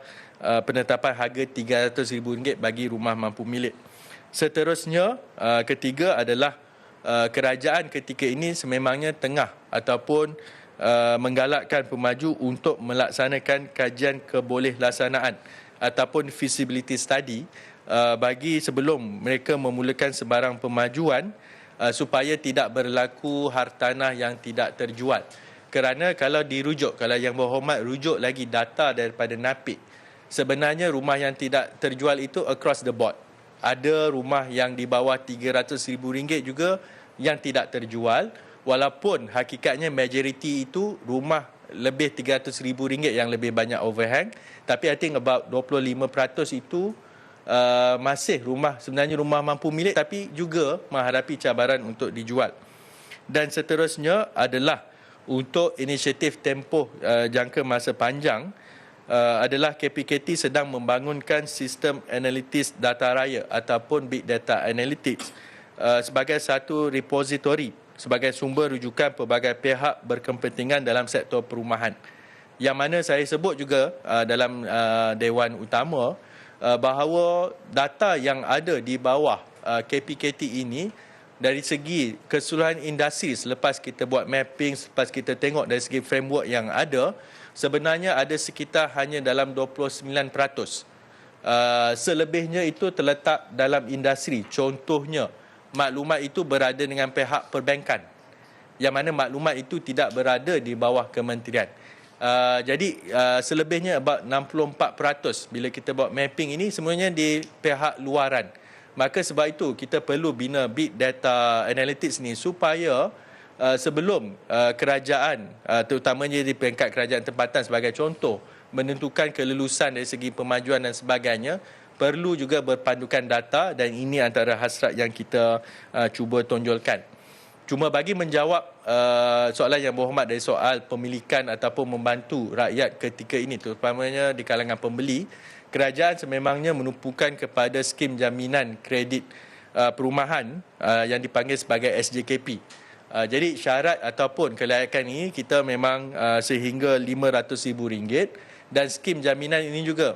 penetapan harga 300 ribu ringgit bagi rumah mampu milik. Seterusnya, ketiga adalah kerajaan ketika ini sememangnya tengah ataupun menggalakkan pemaju untuk melaksanakan kajian kebolehlassanaan ataupun feasibility study bagi sebelum mereka memulakan sebarang pemajuan supaya tidak berlaku hartanah yang tidak terjual. Kerana kalau dirujuk, kalau Yang Berhormat rujuk lagi data daripada NAPIK, sebenarnya rumah yang tidak terjual itu across the board. Ada rumah yang di bawah RM300,000 juga yang tidak terjual, walaupun hakikatnya majoriti itu rumah lebih RM300,000 yang lebih banyak overhang, tapi I think about 25% itu masih sebenarnya rumah mampu milik tapi juga menghadapi cabaran untuk dijual. Dan seterusnya adalah untuk inisiatif tempoh jangka masa panjang adalah KPKT sedang membangunkan sistem analitis data raya ataupun big data analytics sebagai satu repository, sebagai sumber rujukan pelbagai pihak berkepentingan dalam sektor perumahan. Yang mana saya sebut juga dalam Dewan Utama bahawa data yang ada di bawah KPKT ini dari segi keseluruhan industri, selepas kita buat mapping, selepas kita tengok dari segi framework yang ada, sebenarnya ada sekitar hanya dalam 29%. Selebihnya itu terletak dalam industri. Contohnya, maklumat itu berada dengan pihak perbankan, yang mana maklumat itu tidak berada di bawah kementerian. Jadi selebihnya about 64% bila kita buat mapping ini semuanya di pihak luaran. Maka sebab itu kita perlu bina big data analytics ni supaya sebelum kerajaan, terutamanya di peringkat kerajaan tempatan sebagai contoh, menentukan kelulusan dari segi pemajuan dan sebagainya, perlu juga berpandukan data, dan ini antara hasrat yang kita cuba tonjolkan. Cuma bagi menjawab soalan yang berhormat dari soal pemilikan ataupun membantu rakyat ketika ini, terutamanya di kalangan pembeli, kerajaan sememangnya menumpukan kepada skim jaminan kredit perumahan yang dipanggil sebagai SJKP. Jadi syarat ataupun kelayakan ini kita memang sehingga RM500,000, dan skim jaminan ini juga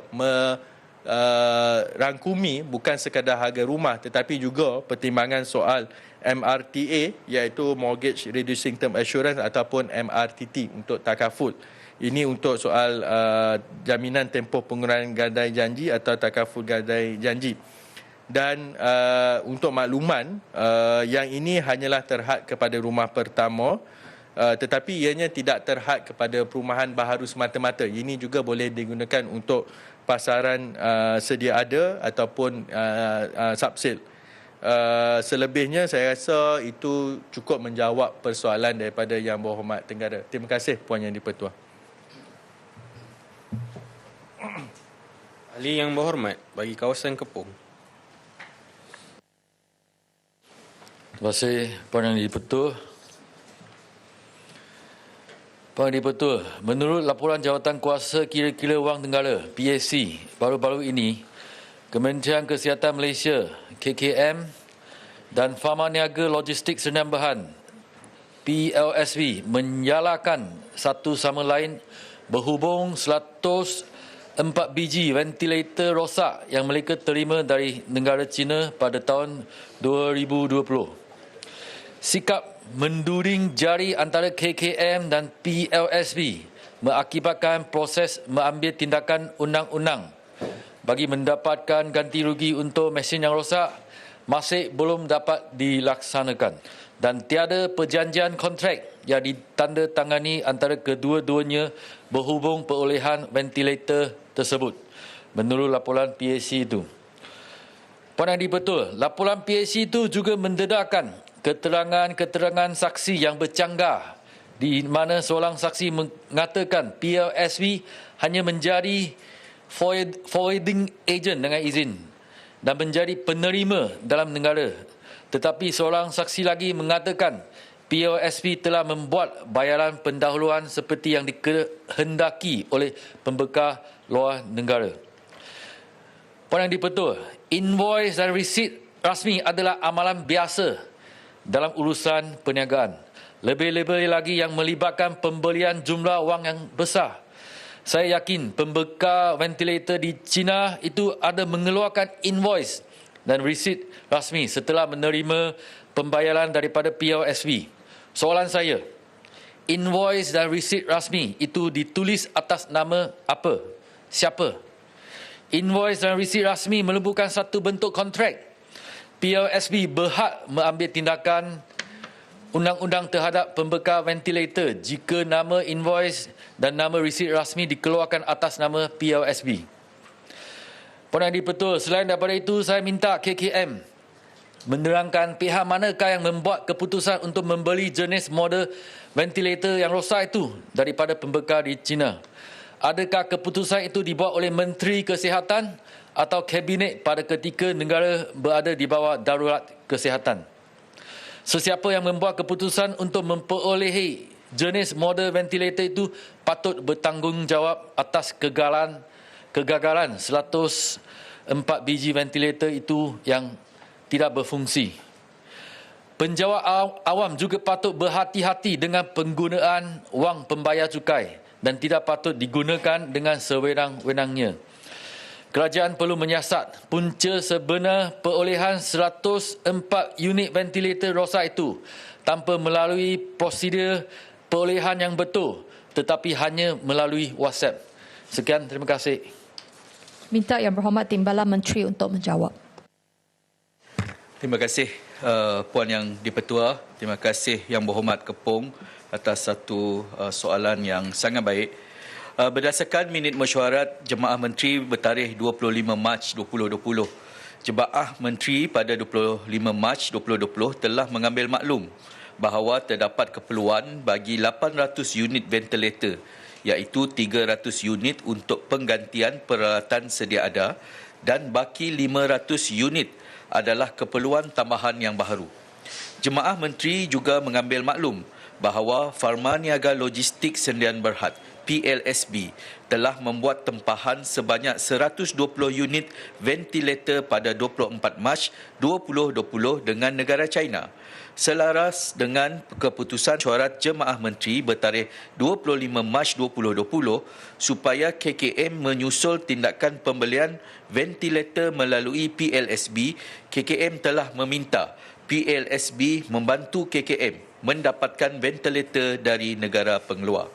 merangkumi bukan sekadar harga rumah tetapi juga pertimbangan soal MRTA, iaitu Mortgage Reducing Term Assurance, ataupun MRTT untuk takaful. Ini untuk soal jaminan tempoh pengurangan gadai janji atau takaful gadai janji. Dan untuk makluman, yang ini hanyalah terhad kepada rumah pertama, tetapi ianya tidak terhad kepada perumahan baharu semata-mata. Ini juga boleh digunakan untuk pasaran sedia ada ataupun subsale. Selebihnya saya rasa itu cukup menjawab persoalan daripada Yang Berhormat Tenggara. Terima kasih Puan Yang di-Pertua. Ahli Yang Berhormat bagi kawasan Kepong. Terima kasih Puan Yang di-Pertua. Puan Yang di-Pertua, menurut laporan Jawatan Kuasa Kira-kira Wang Tenggara (PAC) baru-baru ini, Kementerian Kesihatan Malaysia (KKM) dan Pharma Niaga Logistik Sdn Bhd (PLSB) menyalahkan satu sama lain berhubung 104 biji ventilator rosak yang mereka terima dari negara China pada tahun 2020. Sikap menduring jari antara KKM dan PLSB mengakibatkan proses mengambil tindakan undang-undang bagi mendapatkan ganti rugi untuk mesin yang rosak masih belum dapat dilaksanakan, dan tiada perjanjian kontrak yang ditandatangani antara kedua-duanya berhubung perolehan ventilator tersebut, menurut laporan PAC itu. Puan Yang di-Pertua, laporan PAC itu juga mendedahkan keterangan-keterangan saksi yang bercanggah, di mana seorang saksi mengatakan PLSB hanya menjadi forwarding agent dengan izin dan menjadi penerima dalam negara, tetapi seorang saksi lagi mengatakan PLSB telah membuat bayaran pendahuluan seperti yang dikehendaki oleh pembekal luar negara. Puan Yang di-Pertua, invoice dan resit rasmi adalah amalan biasa dalam urusan perniagaan. Lebih-lebih lagi yang melibatkan pembelian jumlah wang yang besar. Saya yakin pembekal ventilator di China itu ada mengeluarkan invoice dan resit rasmi setelah menerima pembayaran daripada PLSB. Soalan saya, invoice dan resit rasmi itu ditulis atas nama apa? Siapa? Invoice dan resit rasmi merupakan satu bentuk kontrak. PLSB berhak mengambil tindakan undang-undang terhadap pembekal ventilator jika nama invoice dan nama resit rasmi dikeluarkan atas nama PLSB. Puan Yang di-Pertua, selain daripada itu, saya minta KKM menerangkan pihak manakah yang membuat keputusan untuk membeli jenis model ventilator yang rosak itu daripada pembekal di China. Adakah keputusan itu dibuat oleh Menteri Kesihatan atau Kabinet pada ketika negara berada di bawah darurat kesihatan? Sesiapa yang membuat keputusan untuk memperolehi jenis model ventilator itu patut bertanggungjawab atas kegagalan 104 biji ventilator itu yang tidak berfungsi. Penjawat awam juga patut berhati-hati dengan penggunaan wang pembayar cukai dan tidak patut digunakan dengan sewenang-wenangnya. kerajaan perlu menyiasat punca sebenar perolehan 104 unit ventilator rosak itu tanpa melalui prosedur perolehan yang betul tetapi hanya melalui WhatsApp. Sekian, terima kasih. Minta Yang Berhormat Timbalan Menteri untuk menjawab. Terima kasih Puan Yang di-Pertua. Terima kasih Yang Berhormat Kepong atas satu soalan yang sangat baik. Berdasarkan minit mesyuarat Jemaah Menteri bertarikh 25 Mac 2020, Jemaah Menteri pada 25 Mac 2020 telah mengambil maklum bahawa terdapat keperluan bagi 800 unit ventilator, iaitu 300 unit untuk penggantian peralatan sedia ada dan baki 500 unit adalah keperluan tambahan yang baharu. Jemaah Menteri juga mengambil maklum bahawa Pharma Niaga Logistik Sdn Berhad PLSB telah membuat tempahan sebanyak 120 unit ventilator pada 24 Mac 2020 dengan negara China. Selaras dengan keputusan mesyuarat Jemaah Menteri bertarikh 25 Mac 2020 supaya KKM menyusul tindakan pembelian ventilator melalui PLSB, KKM telah meminta PLSB membantu KKM mendapatkan ventilator dari negara pengeluar.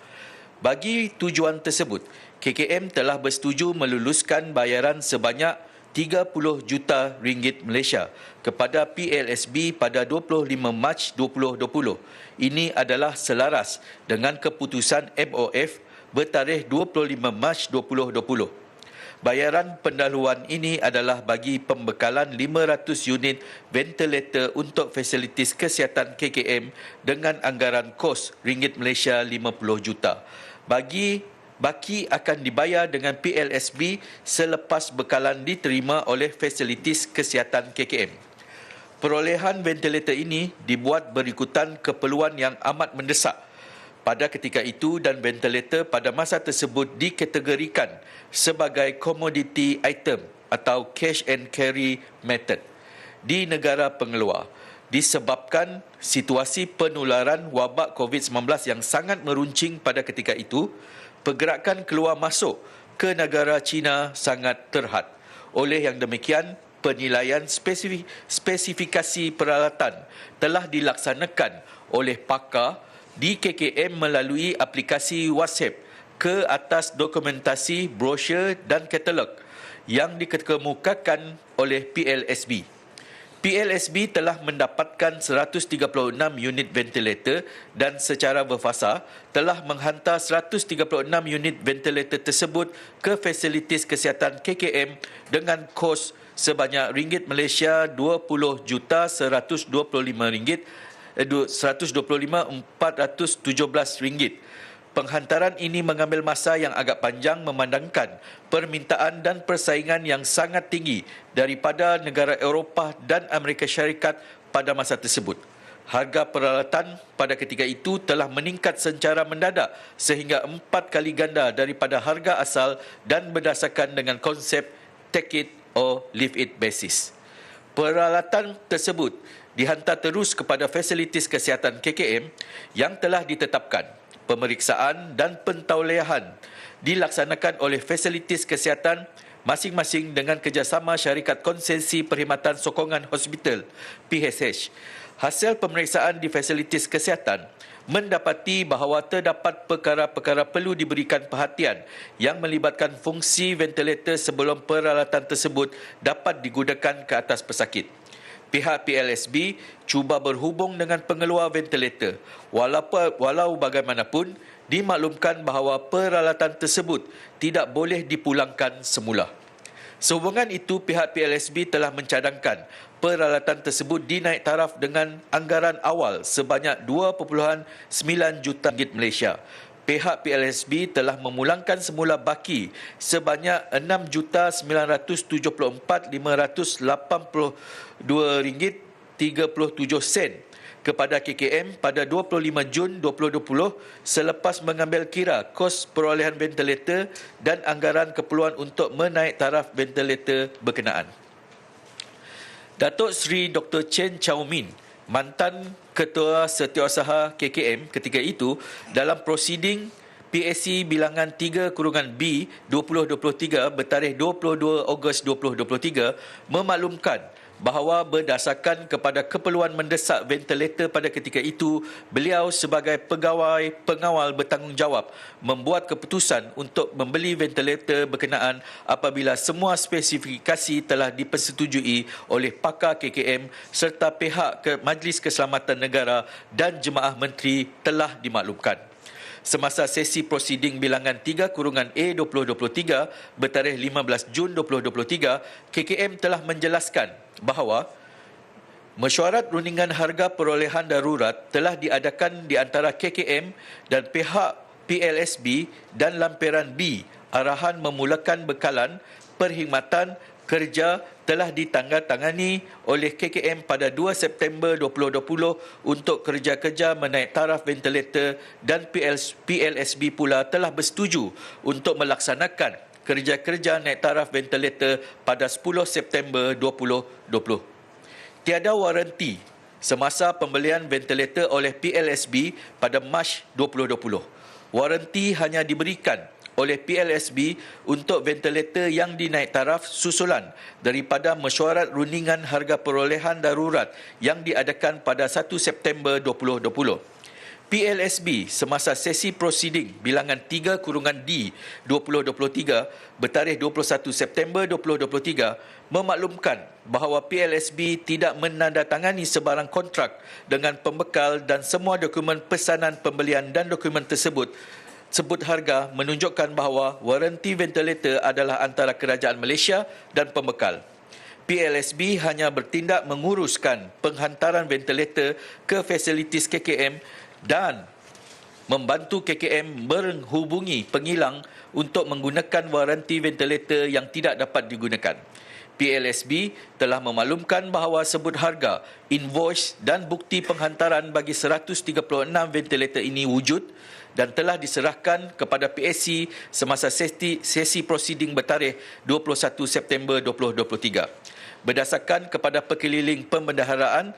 Bagi tujuan tersebut, KKM telah bersetuju meluluskan bayaran sebanyak 30 juta ringgit Malaysia kepada PLSB pada 25 Mac 2020. Ini adalah selaras dengan keputusan MOF bertarikh 25 Mac 2020. Bayaran pendahuluan ini adalah bagi pembekalan 500 unit ventilator untuk fasilitis kesihatan KKM dengan anggaran kos ringgit Malaysia 50 juta. Baki akan dibayar dengan PLSB selepas bekalan diterima oleh fasilitis kesihatan KKM. Perolehan ventilator ini dibuat berikutan keperluan yang amat mendesak pada ketika itu dan ventilator pada masa tersebut dikategorikan sebagai commodity item atau cash and carry method di negara pengeluar disebabkan situasi penularan wabak COVID-19 yang sangat meruncing pada ketika itu. Pergerakan keluar masuk ke negara China sangat terhad. Oleh yang demikian, penilaian spesifikasi peralatan telah dilaksanakan oleh pakar di KKM melalui aplikasi WhatsApp ke atas dokumentasi, brosur dan katalog yang dikemukakan oleh PLSB. PLSB telah mendapatkan 136 unit ventilator dan secara berfasa telah menghantar 136 unit ventilator tersebut ke fasilitis kesihatan KKM dengan kos sebanyak ringgit Malaysia 20,125,417 ringgit. Penghantaran ini mengambil masa yang agak panjang memandangkan permintaan dan persaingan yang sangat tinggi daripada negara Eropah dan Amerika Syarikat pada masa tersebut. Harga peralatan pada ketika itu telah meningkat secara mendadak sehingga 4 kali ganda daripada harga asal dan berdasarkan dengan konsep take it or leave it basis. Peralatan tersebut dihantar terus kepada fasilitis kesihatan KKM yang telah ditetapkan. Pemeriksaan dan pentauliahan dilaksanakan oleh fasilitis kesihatan masing-masing dengan kerjasama Syarikat Konsesi Perkhidmatan Sokongan Hospital PHH. Hasil pemeriksaan di fasilitis kesihatan mendapati bahawa terdapat perkara-perkara perlu diberikan perhatian yang melibatkan fungsi ventilator sebelum peralatan tersebut dapat digunakan ke atas pesakit. Pihak PLSB cuba berhubung dengan pengeluar ventilator. Walau bagaimanapun, dimaklumkan bahawa peralatan tersebut tidak boleh dipulangkan semula. Sehubungan itu, pihak PLSB telah mencadangkan peralatan tersebut dinaik taraf dengan anggaran awal sebanyak 2.9 juta ringgit Malaysia. Pihak PLSB telah memulangkan semula baki sebanyak 6,574,582 ringgit 37 sen kepada KKM pada 25 Jun 2020 selepas mengambil kira kos perolehan ventilator dan anggaran keperluan untuk menaik taraf ventilator berkenaan. Datuk Seri Dr. Chen Chow Min, mantan Ketua Setiausaha KKM ketika itu, dalam prosiding PAC bilangan 3/B 2023 bertarikh 22 Ogos 2023 memaklumkan bahawa berdasarkan kepada keperluan mendesak ventilator pada ketika itu, beliau sebagai pegawai pengawal bertanggungjawab membuat keputusan untuk membeli ventilator berkenaan apabila semua spesifikasi telah dipersetujui oleh pakar KKM serta pihak Majlis Keselamatan Negara dan Jemaah Menteri telah dimaklumkan. Semasa sesi prosiding bilangan 3/A 2023 bertarikh 15 Jun 2023, KKM telah menjelaskan bahawa mesyuarat rundingan harga perolehan darurat telah diadakan di antara KKM dan pihak PLSB dan lampiran B. Arahan memulakan bekalan perkhidmatan kerja telah ditangani oleh KKM pada 2 September 2020 untuk kerja-kerja menaik taraf ventilator dan PLSB pula telah bersetuju untuk melaksanakan kerja-kerja naik taraf ventilator pada 10 September 2020. Tiada waranti semasa pembelian ventilator oleh PLSB pada Mac 2020. Waranti hanya diberikan oleh PLSB untuk ventilator yang dinaik taraf susulan daripada mesyuarat rundingan harga perolehan darurat yang diadakan pada 1 September 2020. PLSB semasa sesi prosiding bilangan 3/D 2023 bertarikh 21 September 2023 memaklumkan bahawa PLSB tidak menandatangani sebarang kontrak dengan pembekal dan semua dokumen pesanan pembelian dan dokumen tersebut sebut harga menunjukkan bahawa waranti ventilator adalah antara kerajaan Malaysia dan pembekal. PLSB hanya bertindak menguruskan penghantaran ventilator ke fasilitis KKM dan membantu KKM menghubungi pengilang untuk menggunakan waranti ventilator yang tidak dapat digunakan. PLSB telah memaklumkan bahawa sebut harga, invoice dan bukti penghantaran bagi 136 ventilator ini wujud dan telah diserahkan kepada PAC semasa sesi prosiding bertarikh 21 September 2023. Berdasarkan kepada Perkeliling Pembendaharaan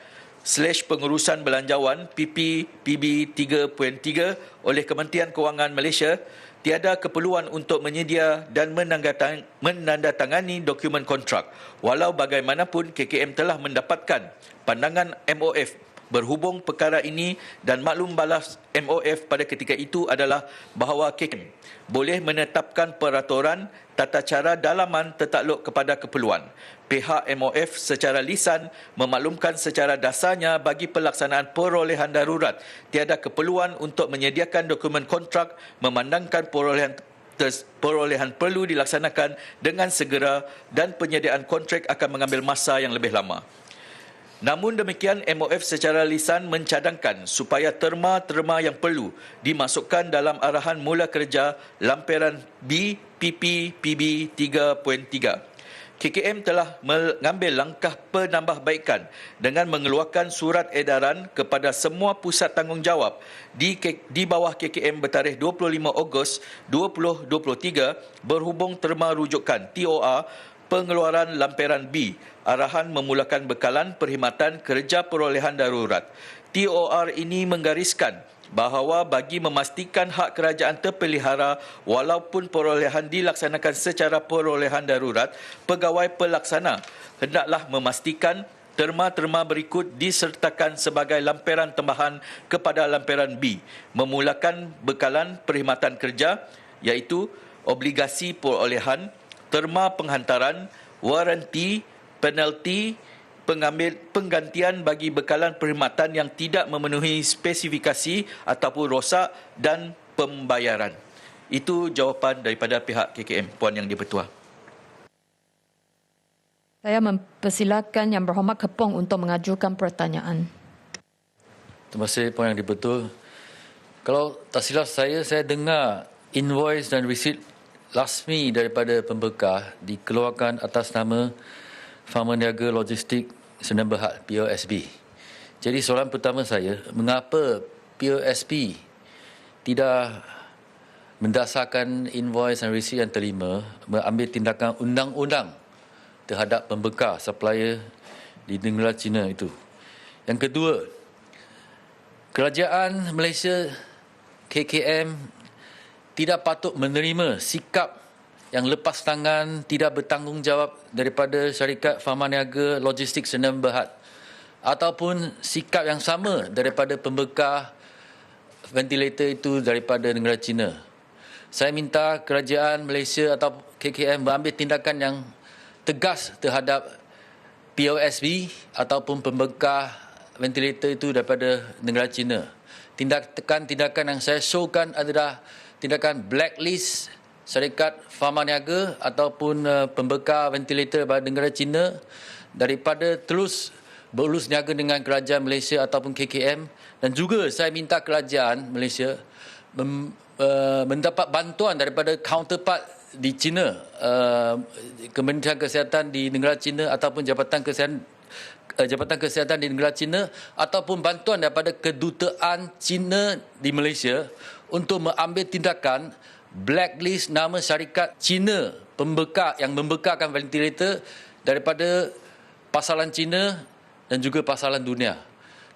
/Pengurusan Belanjawan PPPB 3.3 oleh Kementerian Kewangan Malaysia, tiada keperluan untuk menyedia dan menandatangani dokumen kontrak. Walau bagaimanapun, KKM telah mendapatkan pandangan MOF berhubung perkara ini dan maklum balas MOF pada ketika itu adalah bahawa KKM boleh menetapkan peraturan tata cara dalaman tertakluk kepada keperluan. Pihak MOF secara lisan memaklumkan secara dasarnya bagi pelaksanaan perolehan darurat tiada keperluan untuk menyediakan dokumen kontrak memandangkan perolehan perlu dilaksanakan dengan segera dan penyediaan kontrak akan mengambil masa yang lebih lama. Namun demikian, MOF secara lisan mencadangkan supaya terma-terma yang perlu dimasukkan dalam arahan mula kerja lampiran B PPPB 3.3. KKM telah mengambil langkah penambahbaikan dengan mengeluarkan surat edaran kepada semua pusat tanggungjawab di bawah KKM bertarikh 25 Ogos 2023 berhubung terma rujukan TOR pengeluaran lampiran B, arahan memulakan bekalan perkhidmatan kerja perolehan darurat. TOR ini menggariskan bahawa bagi memastikan hak kerajaan terpelihara walaupun perolehan dilaksanakan secara perolehan darurat, pegawai pelaksana hendaklah memastikan terma-terma berikut disertakan sebagai lampiran tambahan kepada lampiran B, memulakan bekalan perkhidmatan kerja iaitu obligasi perolehan, terma penghantaran, waranti, penalti, penggantian bagi bekalan perkhidmatan yang tidak memenuhi spesifikasi ataupun rosak dan pembayaran. Itu jawapan daripada pihak KKM, Puan Yang di-Pertua. Saya mempersilakan Yang Berhormat Kepong untuk mengajukan pertanyaan. Terima kasih Puan Yang di-Pertua. Kalau tak silap saya dengar invoice dan resit rasmi daripada pembekal dikeluarkan atas nama Farma Niaga Logistik Sdn Bhd POSB. Jadi soalan pertama saya, mengapa POSB tidak mendasarkan invoice dan resit yang terima mengambil tindakan undang-undang terhadap pembekal supplier di negara China itu? Yang kedua, kerajaan Malaysia KKM tidak patut menerima sikap yang lepas tangan, tidak bertanggungjawab daripada syarikat Fama Niaga Logistik Sdn Bhd ataupun sikap yang sama daripada pembekal ventilator itu daripada negara China. Saya minta kerajaan Malaysia atau KKM mengambil tindakan yang tegas terhadap POSB ataupun pembekal ventilator itu daripada negara China. Tindakan yang saya showkan adalah tindakan blacklist syarikat Fama Niaga ataupun pembekal ventilator daripada negara China daripada terus berulus niaga dengan kerajaan Malaysia ataupun KKM, dan juga saya minta kerajaan Malaysia mendapat bantuan daripada counterpart di China, Kementerian Kesihatan di negara China ataupun Jabatan Kesihatan di negara China ataupun bantuan daripada kedutaan China di Malaysia untuk mengambil tindakan blacklist nama syarikat China yang membekalkan ventilator daripada pasaran China dan juga pasaran dunia,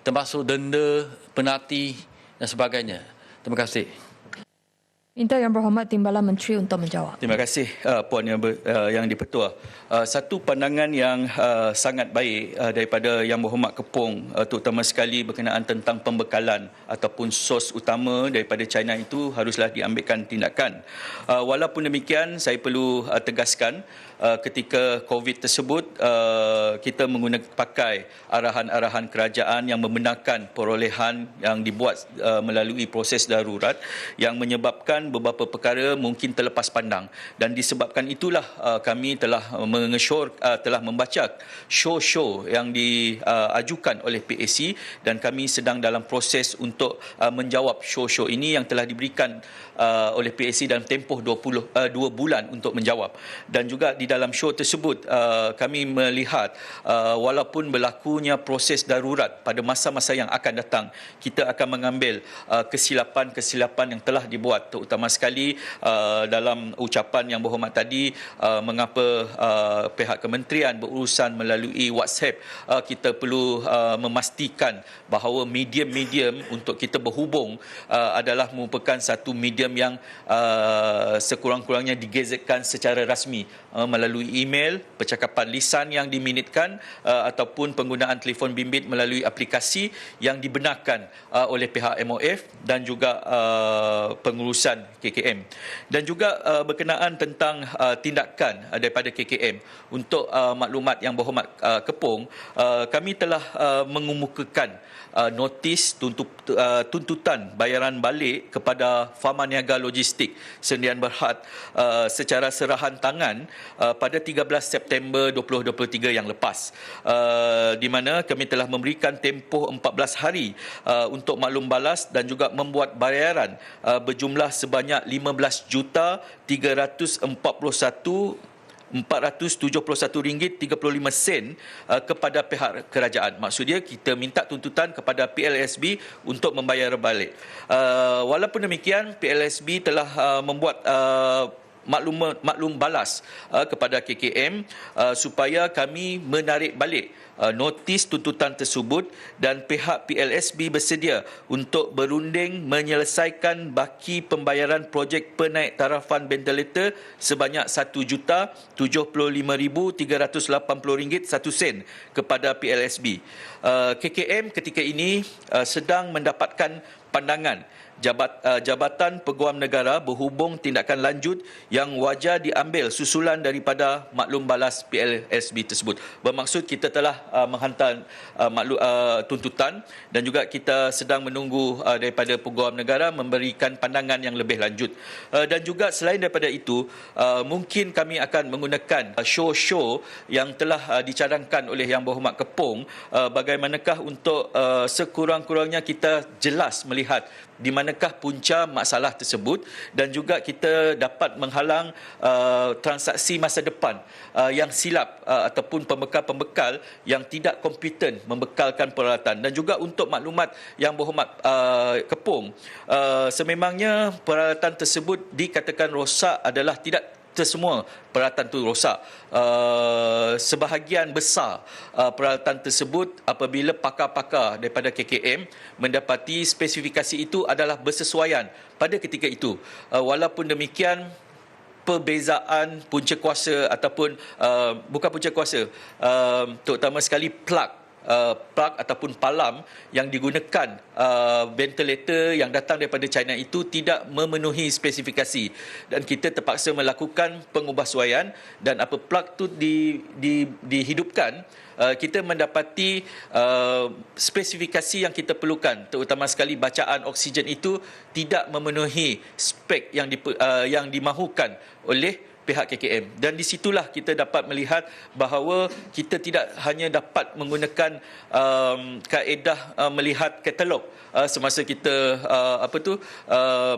termasuk denda, penalti dan sebagainya. Terima kasih. Minta Yang Berhormat Timbalan Menteri untuk menjawab. Terima kasih Puan Yang di-Pertua. Satu pandangan yang sangat baik daripada Yang Berhormat Kepong, terutama sekali berkenaan tentang pembekalan ataupun sos utama daripada China itu haruslah diambilkan tindakan. Walaupun demikian, saya perlu tegaskan ketika COVID tersebut kita pakai arahan-arahan kerajaan yang membenarkan perolehan yang dibuat melalui proses darurat yang menyebabkan beberapa perkara mungkin terlepas pandang, dan disebabkan itulah kami telah telah membaca show yang diajukan oleh PAC, dan kami sedang dalam proses untuk menjawab show ini yang telah diberikan oleh PAC dalam tempoh 2 bulan untuk menjawab. Dan juga di dalam show tersebut kami melihat walaupun berlakunya proses darurat pada masa-masa yang akan datang, kita akan mengambil kesilapan-kesilapan yang telah dibuat, terutama sekali dalam ucapan Yang Berhormat tadi mengapa pihak kementerian berurusan melalui WhatsApp. Kita perlu memastikan bahawa medium-medium untuk kita berhubung adalah merupakan satu medium yang sekurang-kurangnya digazetkan secara rasmi melalui email, percakapan lisan yang diminitkan ataupun penggunaan telefon bimbit melalui aplikasi yang dibenarkan oleh pihak MOF dan juga pengurusan KKM. Dan juga berkenaan tentang tindakan daripada KKM, untuk maklumat Yang Berhormat Kepong, kami telah mengemukakan notis tuntutan bayaran balik kepada Fama Niaga Logistik Sdn Bhd secara serahan tangan pada 13 September 2023 yang lepas, di mana kami telah memberikan tempoh 14 hari untuk maklum balas dan juga membuat bayaran berjumlah sebanyak RM15,471.35 kepada pihak kerajaan. Maksudnya kita minta tuntutan kepada PLSB untuk membayar balik. Walaupun demikian, PLSB telah membuat maklum balas kepada KKM supaya kami menarik balik notis tuntutan tersebut, dan pihak PLSB bersedia untuk berunding menyelesaikan baki pembayaran projek penaik tarafan ventilator sebanyak RM1,055,380.01 kepada PLSB. KKM ketika ini sedang mendapatkan pandangan Jabatan Peguam Negara berhubung tindakan lanjut yang wajar diambil susulan daripada maklum balas PLSB tersebut. Bermaksud kita telah menghantar tuntutan, dan juga kita sedang menunggu daripada Peguam Negara memberikan pandangan yang lebih lanjut. Dan juga selain daripada itu, mungkin kami akan menggunakan show yang telah dicadangkan oleh Yang Berhormat Kepong, bagaimanakah untuk sekurang-kurangnya kita jelas melihat di manakah punca masalah tersebut, dan juga kita dapat menghalang transaksi masa depan yang silap ataupun pembekal-pembekal yang tidak kompeten membekalkan peralatan. Dan juga untuk maklumat Yang Berhormat Kepong, sememangnya peralatan tersebut dikatakan rosak adalah tidak semua peralatan itu rosak. Sebahagian besar peralatan tersebut apabila pakar-pakar daripada KKM mendapati spesifikasi itu adalah bersesuaian pada ketika itu. Walaupun demikian, perbezaan punca kuasa ataupun bukan punca kuasa, terutama sekali plug ataupun palam yang digunakan ventilator yang datang daripada China itu tidak memenuhi spesifikasi, dan kita terpaksa melakukan pengubahsuaian, dan apa plug tu dihidupkan, kita mendapati spesifikasi yang kita perlukan, terutama sekali bacaan oksigen itu tidak memenuhi spek yang dimahukan oleh pihak KKM. Dan di situlah kita dapat melihat bahawa kita tidak hanya dapat menggunakan kaedah melihat katalog semasa kita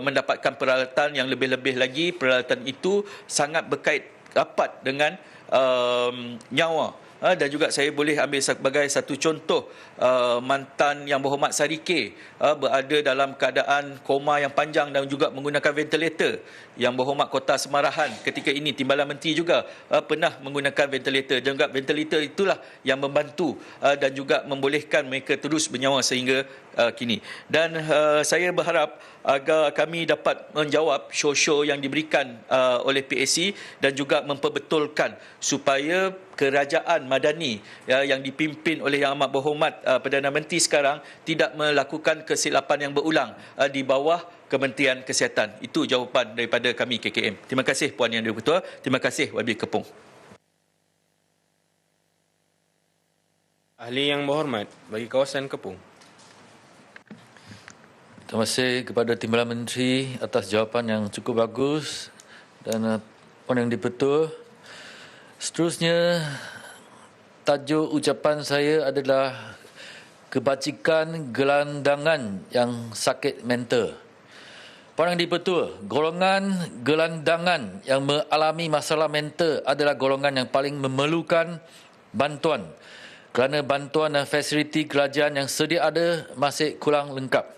mendapatkan peralatan yang lebih-lebih lagi. Peralatan itu sangat berkait rapat dengan nyawa. Dan juga saya boleh ambil sebagai satu contoh, mantan Yang Berhormat Sarike berada dalam keadaan koma yang panjang dan juga menggunakan ventilator. Yang Berhormat Kota Semarahan ketika ini, Timbalan Menteri juga pernah menggunakan ventilator, dan juga ventilator itulah yang membantu dan juga membolehkan mereka terus bernyawa sehingga kini. Dan saya berharap agar kami dapat menjawab show-show yang diberikan oleh PAC dan juga memperbetulkan supaya kerajaan Madani yang dipimpin oleh Yang Amat Berhormat Perdana Menteri sekarang tidak melakukan kesilapan yang berulang di bawah Kementerian Kesihatan. Itu jawapan daripada kami KKM. Terima kasih Puan Yang Di-Pertua. Terima kasih Wabil Kepong. Ahli Yang Berhormat bagi kawasan Kepong. Terima kasih kepada Timbalan Menteri atas jawapan yang cukup bagus, dan Puan Yang Di-Pertua. Seterusnya, tajuk ucapan saya adalah kebajikan gelandangan yang sakit mental. Puan Yang Di-Pertua, golongan gelandangan yang mengalami masalah mental adalah golongan yang paling memerlukan bantuan, kerana bantuan dan fasiliti kerajaan yang sedia ada masih kurang lengkap.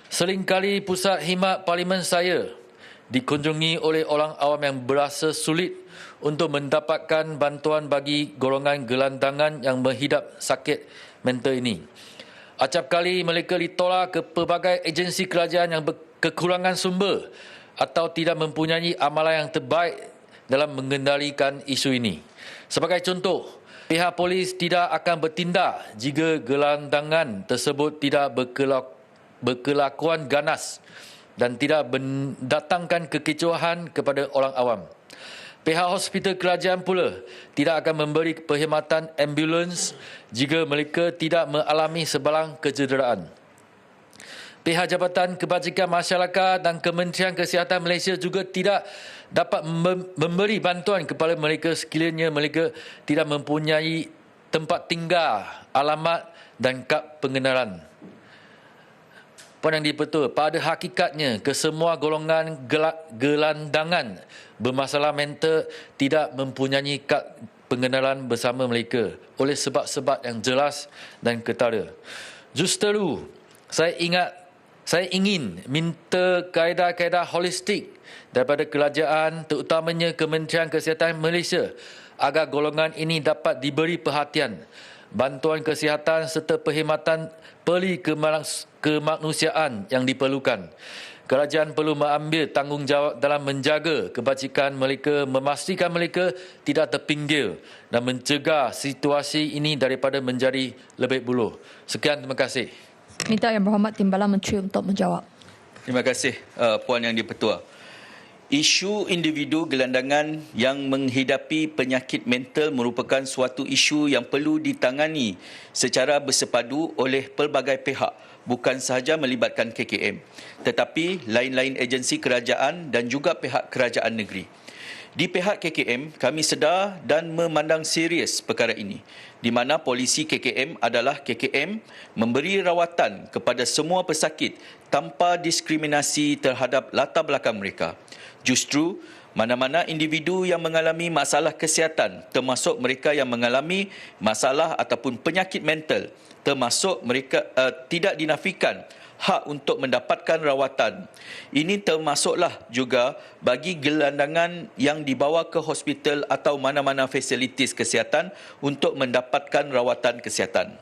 Seringkali pusat khidmat parlimen saya dikunjungi oleh orang awam yang berasa sulit untuk mendapatkan bantuan bagi golongan gelandangan yang menghidap sakit mental ini. Acap kali mereka ditolak ke pelbagai agensi kerajaan yang kekurangan sumber atau tidak mempunyai amalan yang terbaik dalam mengendalikan isu ini. Sebagai contoh, pihak polis tidak akan bertindak jika gelandangan tersebut tidak berkelakuan ganas dan tidak mendatangkan kekecewaan kepada orang awam. Pihak hospital kerajaan pula tidak akan memberi perkhidmatan ambulans jika mereka tidak mengalami sebarang kecederaan. Pihak Jabatan Kebajikan Masyarakat dan Kementerian Kesihatan Malaysia juga tidak dapat memberi bantuan kepada mereka sekiranya mereka tidak mempunyai tempat tinggal, alamat dan kad pengenalan. Puan Yang Di-Pertua, pada hakikatnya kesemua golongan gelandangan bermasalah mental tidak mempunyai kad pengenalan bersama mereka oleh sebab-sebab yang jelas dan ketara. Justeru, saya ingin minta kaedah-kaedah holistik daripada kerajaan, terutamanya Kementerian Kesihatan Malaysia, agar golongan ini dapat diberi perhatian, bantuan kesihatan serta perkhidmatan peri kemanusiaan yang diperlukan. Kerajaan perlu mengambil tanggungjawab dalam menjaga kebajikan mereka, memastikan mereka tidak terpinggir dan mencegah situasi ini daripada menjadi lebih buruk. Sekian, terima kasih. Minta Yang Berhormat Timbalan Menteri untuk menjawab. Terima kasih Puan Yang Di-Pertua. Isu individu gelandangan yang menghidapi penyakit mental merupakan suatu isu yang perlu ditangani secara bersepadu oleh pelbagai pihak, bukan sahaja melibatkan KKM, tetapi lain-lain agensi kerajaan dan juga pihak kerajaan negeri. Di pihak KKM, kami sedar dan memandang serius perkara ini, di mana polisi KKM adalah KKM memberi rawatan kepada semua pesakit tanpa diskriminasi terhadap latar belakang mereka. Justru, mana-mana individu yang mengalami masalah kesihatan, termasuk mereka yang mengalami masalah ataupun penyakit mental, termasuk mereka tidak dinafikan hak untuk mendapatkan rawatan. Ini termasuklah juga bagi gelandangan yang dibawa ke hospital atau mana-mana fasilitis kesihatan untuk mendapatkan rawatan kesihatan.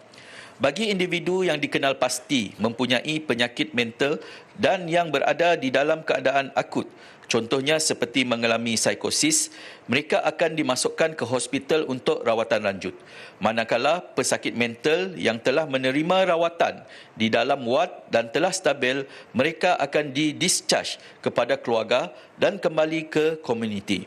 Bagi individu yang dikenal pasti mempunyai penyakit mental dan yang berada di dalam keadaan akut, contohnya seperti mengalami psikosis, mereka akan dimasukkan ke hospital untuk rawatan lanjut. Manakala pesakit mental yang telah menerima rawatan di dalam ward dan telah stabil, mereka akan di-discharge kepada keluarga dan kembali ke komuniti.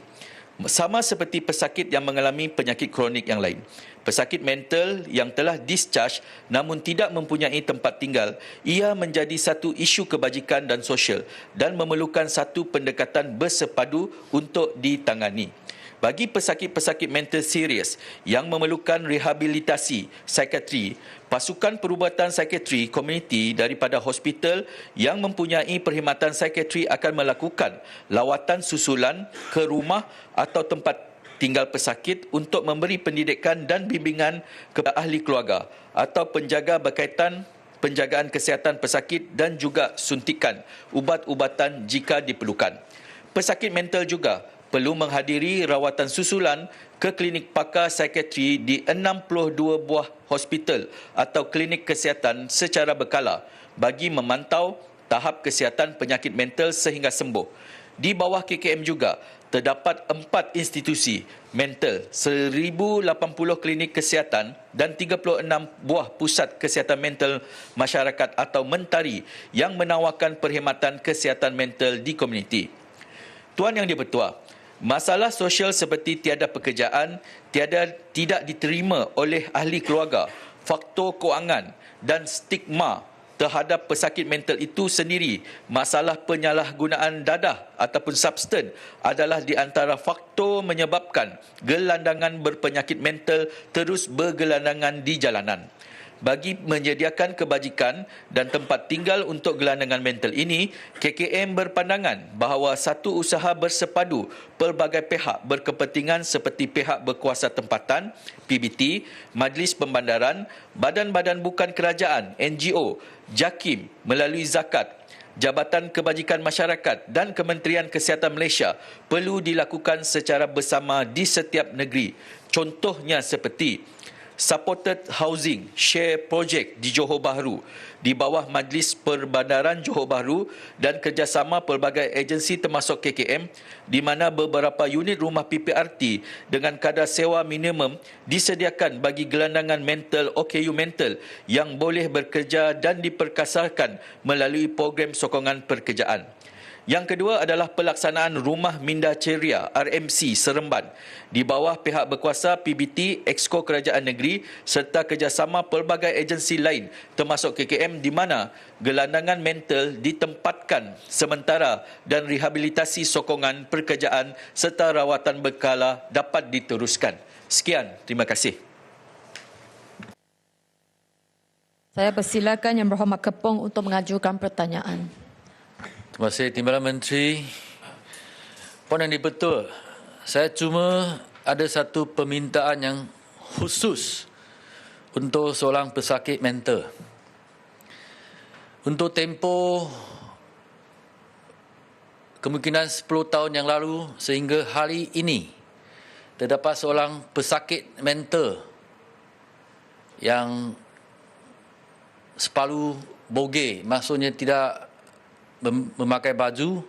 Sama seperti pesakit yang mengalami penyakit kronik yang lain. Pesakit mental yang telah discharge namun tidak mempunyai tempat tinggal, ia menjadi satu isu kebajikan dan sosial dan memerlukan satu pendekatan bersepadu untuk ditangani. Bagi pesakit-pesakit mental serius yang memerlukan rehabilitasi psikiatri, pasukan perubatan psikiatri komuniti daripada hospital yang mempunyai perkhidmatan psikiatri akan melakukan lawatan susulan ke rumah atau tempat tinggal pesakit untuk memberi pendidikan dan bimbingan kepada ahli keluarga atau penjaga berkaitan penjagaan kesihatan pesakit dan juga suntikan ubat-ubatan jika diperlukan. Pesakit mental juga perlu menghadiri rawatan susulan ke klinik pakar psikiatri di 62 buah hospital atau klinik kesihatan secara berkala bagi memantau tahap kesihatan penyakit mental sehingga sembuh. Di bawah KKM juga terdapat 4 institusi mental, 1080 klinik kesihatan dan 36 buah pusat kesihatan mental masyarakat atau mentari yang menawarkan perkhidmatan kesihatan mental di komuniti. Tuan Yang di-Pertua, masalah sosial seperti tiada pekerjaan, tidak diterima oleh ahli keluarga, faktor kewangan dan stigma terhadap pesakit mental itu sendiri, masalah penyalahgunaan dadah ataupun substan adalah di antara faktor menyebabkan gelandangan berpenyakit mental terus bergelandangan di jalanan. Bagi menyediakan kebajikan dan tempat tinggal untuk gelandangan mental ini, KKM berpandangan bahawa satu usaha bersepadu pelbagai pihak berkepentingan seperti pihak berkuasa tempatan, PBT, Majlis Pembandaran, badan-badan bukan kerajaan, NGO, JAKIM melalui zakat, Jabatan Kebajikan Masyarakat dan Kementerian Kesihatan Malaysia perlu dilakukan secara bersama di setiap negeri. Contohnya seperti Supported Housing Share Project di Johor Bahru di bawah Majlis Perbandaran Johor Bahru dan kerjasama pelbagai agensi termasuk KKM di mana beberapa unit rumah PPRT dengan kadar sewa minimum disediakan bagi gelandangan mental OKU mental yang boleh bekerja dan diperkasarkan melalui program sokongan pekerjaan. Yang kedua adalah pelaksanaan Rumah Minda Ceria RMC Seremban di bawah pihak berkuasa PBT, Exco Kerajaan Negeri serta kerjasama pelbagai agensi lain termasuk KKM di mana gelandangan mental ditempatkan sementara dan rehabilitasi sokongan pekerjaan serta rawatan berkala dapat diteruskan. Sekian, terima kasih. Saya persilakan Yang Berhormat Kepong untuk mengajukan pertanyaan. Terima kasih Timbalan Menteri. Puan Yang di-Pertua, saya cuma ada satu permintaan yang khusus untuk seorang pesakit mental. Untuk tempoh kemungkinan 10 tahun yang lalu sehingga hari ini, terdapat seorang pesakit mental yang separuh bogey, maksudnya tidak memakai baju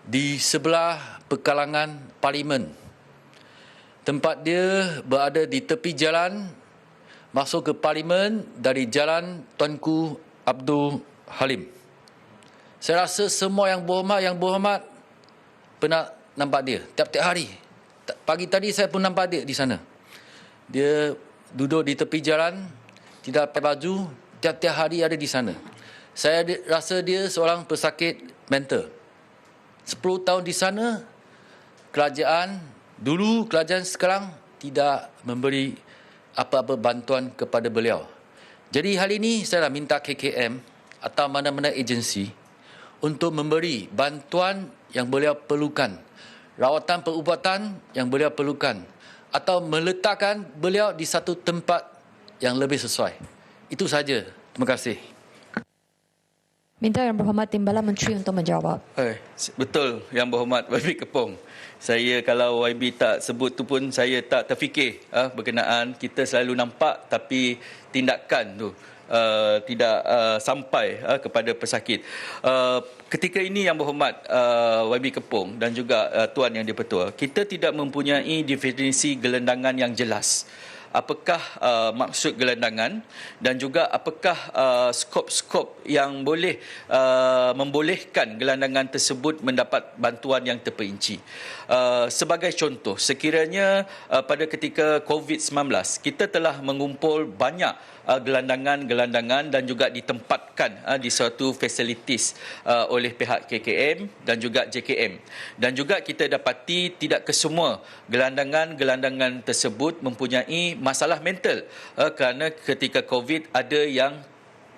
di sebelah pekalangan parlimen. Tempat dia berada di tepi jalan masuk ke parlimen dari jalan Tunku Abdul Halim. Saya rasa semua yang berhormat pernah nampak dia tiap-tiap hari. Pagi tadi saya pun nampak dia di sana. Dia duduk di tepi jalan, tidak pakai baju, tiap-tiap hari ada di sana. Saya rasa dia seorang pesakit mental. 10 tahun di sana, kerajaan sekarang tidak memberi apa-apa bantuan kepada beliau. Jadi hari ini saya dah minta KKM atau mana-mana agensi untuk memberi bantuan yang beliau perlukan, rawatan perubatan yang beliau perlukan atau meletakkan beliau di satu tempat yang lebih sesuai. Itu saja. Terima kasih. Minta Yang Berhormat Timbalan Menteri untuk menjawab. Betul Yang Berhormat YB Kepong. Saya kalau YB tak sebut tu pun saya tak terfikir berkenaan kita selalu nampak tapi tindakan tu tidak sampai kepada pesakit. Ketika ini Yang Berhormat YB Kepong dan juga Tuan Yang di-Pertua, kita tidak mempunyai definisi gelandangan yang jelas. Apakah maksud gelandangan dan juga apakah skop-skop yang boleh membolehkan gelandangan tersebut mendapat bantuan yang terperinci. Sebagai contoh, sekiranya pada ketika COVID-19 kita telah mengumpul banyak gelandangan-gelandangan dan juga ditempatkan di suatu fasilitis oleh pihak KKM dan juga JKM. Dan juga kita dapati tidak kesemua gelandangan-gelandangan tersebut mempunyai masalah mental kerana ketika COVID ada yang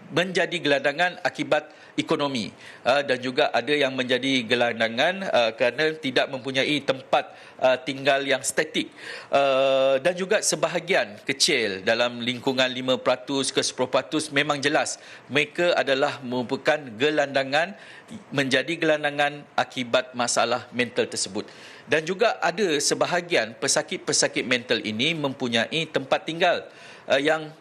menjadi gelandangan akibat ekonomi dan juga ada yang menjadi gelandangan kerana tidak mempunyai tempat tinggal yang statik dan juga sebahagian kecil dalam lingkungan 5% ke 10% memang jelas mereka adalah merupakan gelandangan menjadi gelandangan akibat masalah mental tersebut. Dan juga ada sebahagian pesakit-pesakit mental ini mempunyai tempat tinggal yang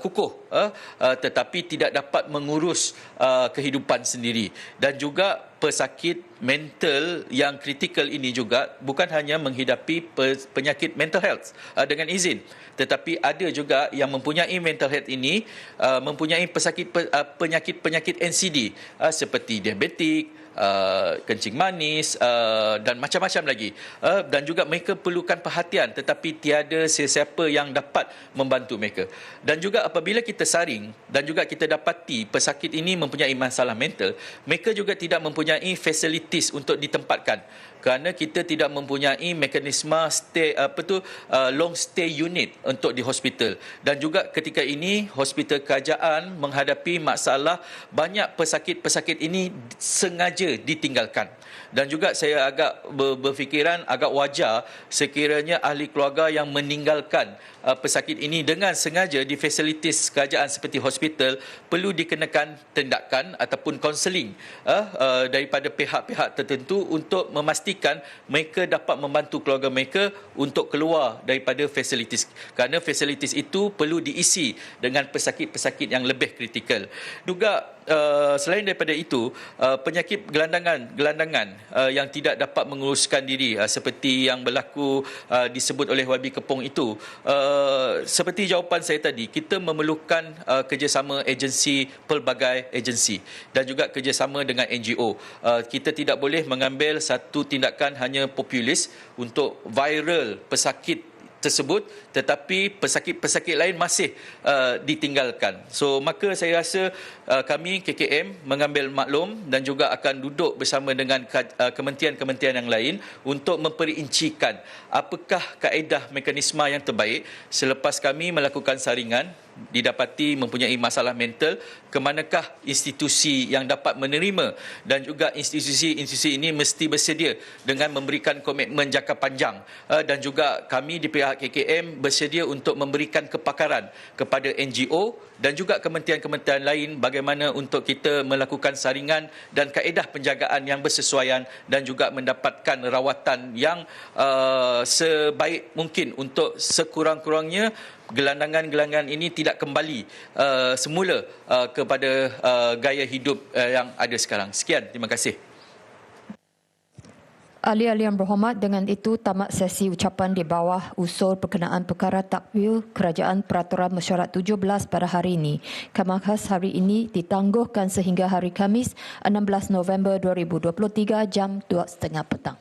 kukuh tetapi tidak dapat mengurus kehidupan sendiri. Dan juga pesakit mental yang kritikal ini juga bukan hanya menghidapi penyakit mental health dengan izin, tetapi ada juga yang mempunyai mental health ini mempunyai penyakit-penyakit NCD seperti diabetik, kencing manis dan macam-macam lagi, dan juga mereka perlukan perhatian tetapi tiada sesiapa yang dapat membantu mereka. Dan juga apabila kita saring dan juga kita dapati pesakit ini mempunyai masalah mental, mereka juga tidak mempunyai fasilitis untuk ditempatkan kerana kita tidak mempunyai mekanisme long stay unit untuk di hospital. Dan juga ketika ini hospital kerajaan menghadapi masalah banyak pesakit-pesakit ini sengaja ditinggalkan. Dan juga saya agak berfikiran agak wajar sekiranya ahli keluarga yang meninggalkan pesakit ini dengan sengaja di fasilitis kerajaan seperti hospital perlu dikenakan tindakan ataupun kaunseling daripada pihak-pihak tertentu untuk memastikan mereka dapat membantu keluarga mereka untuk keluar daripada fasilitis, kerana fasilitis itu perlu diisi dengan pesakit-pesakit yang lebih kritikal. Juga selain daripada itu, penyakit gelandangan yang tidak dapat menguruskan diri seperti yang berlaku disebut oleh YB Kepong itu, seperti jawapan saya tadi, kita memerlukan kerjasama agensi, pelbagai agensi dan juga kerjasama dengan NGO. Kita tidak boleh mengambil satu tindakan hanya populis untuk viral pesakit tersebut tetapi pesakit-pesakit lain masih ditinggalkan. So maka saya rasa kami KKM mengambil maklum dan juga akan duduk bersama dengan kementerian-kementerian yang lain untuk memperincikan apakah kaedah mekanisme yang terbaik selepas kami melakukan saringan didapati mempunyai masalah mental, ke manakah institusi yang dapat menerima, dan juga institusi-institusi ini mesti bersedia dengan memberikan komitmen jangka panjang, dan juga kami di pihak KKM bersedia untuk memberikan kepakaran kepada NGO dan juga kementerian-kementerian lain bagaimana untuk kita melakukan saringan dan kaedah penjagaan yang bersesuaian dan juga mendapatkan rawatan yang sebaik mungkin untuk sekurang-kurangnya gelandangan-gelandangan ini tidak kembali semula kepada gaya hidup yang ada sekarang. Sekian, terima kasih. Ahli-ahli yang berhormat, dengan itu tamat sesi ucapan di bawah usul berkenaan perkara takwil Kerajaan Peraturan Mesyuarat 17 pada hari ini. Kemas hari ini ditangguhkan sehingga hari Khamis 16 November 2023 jam 2.30 petang.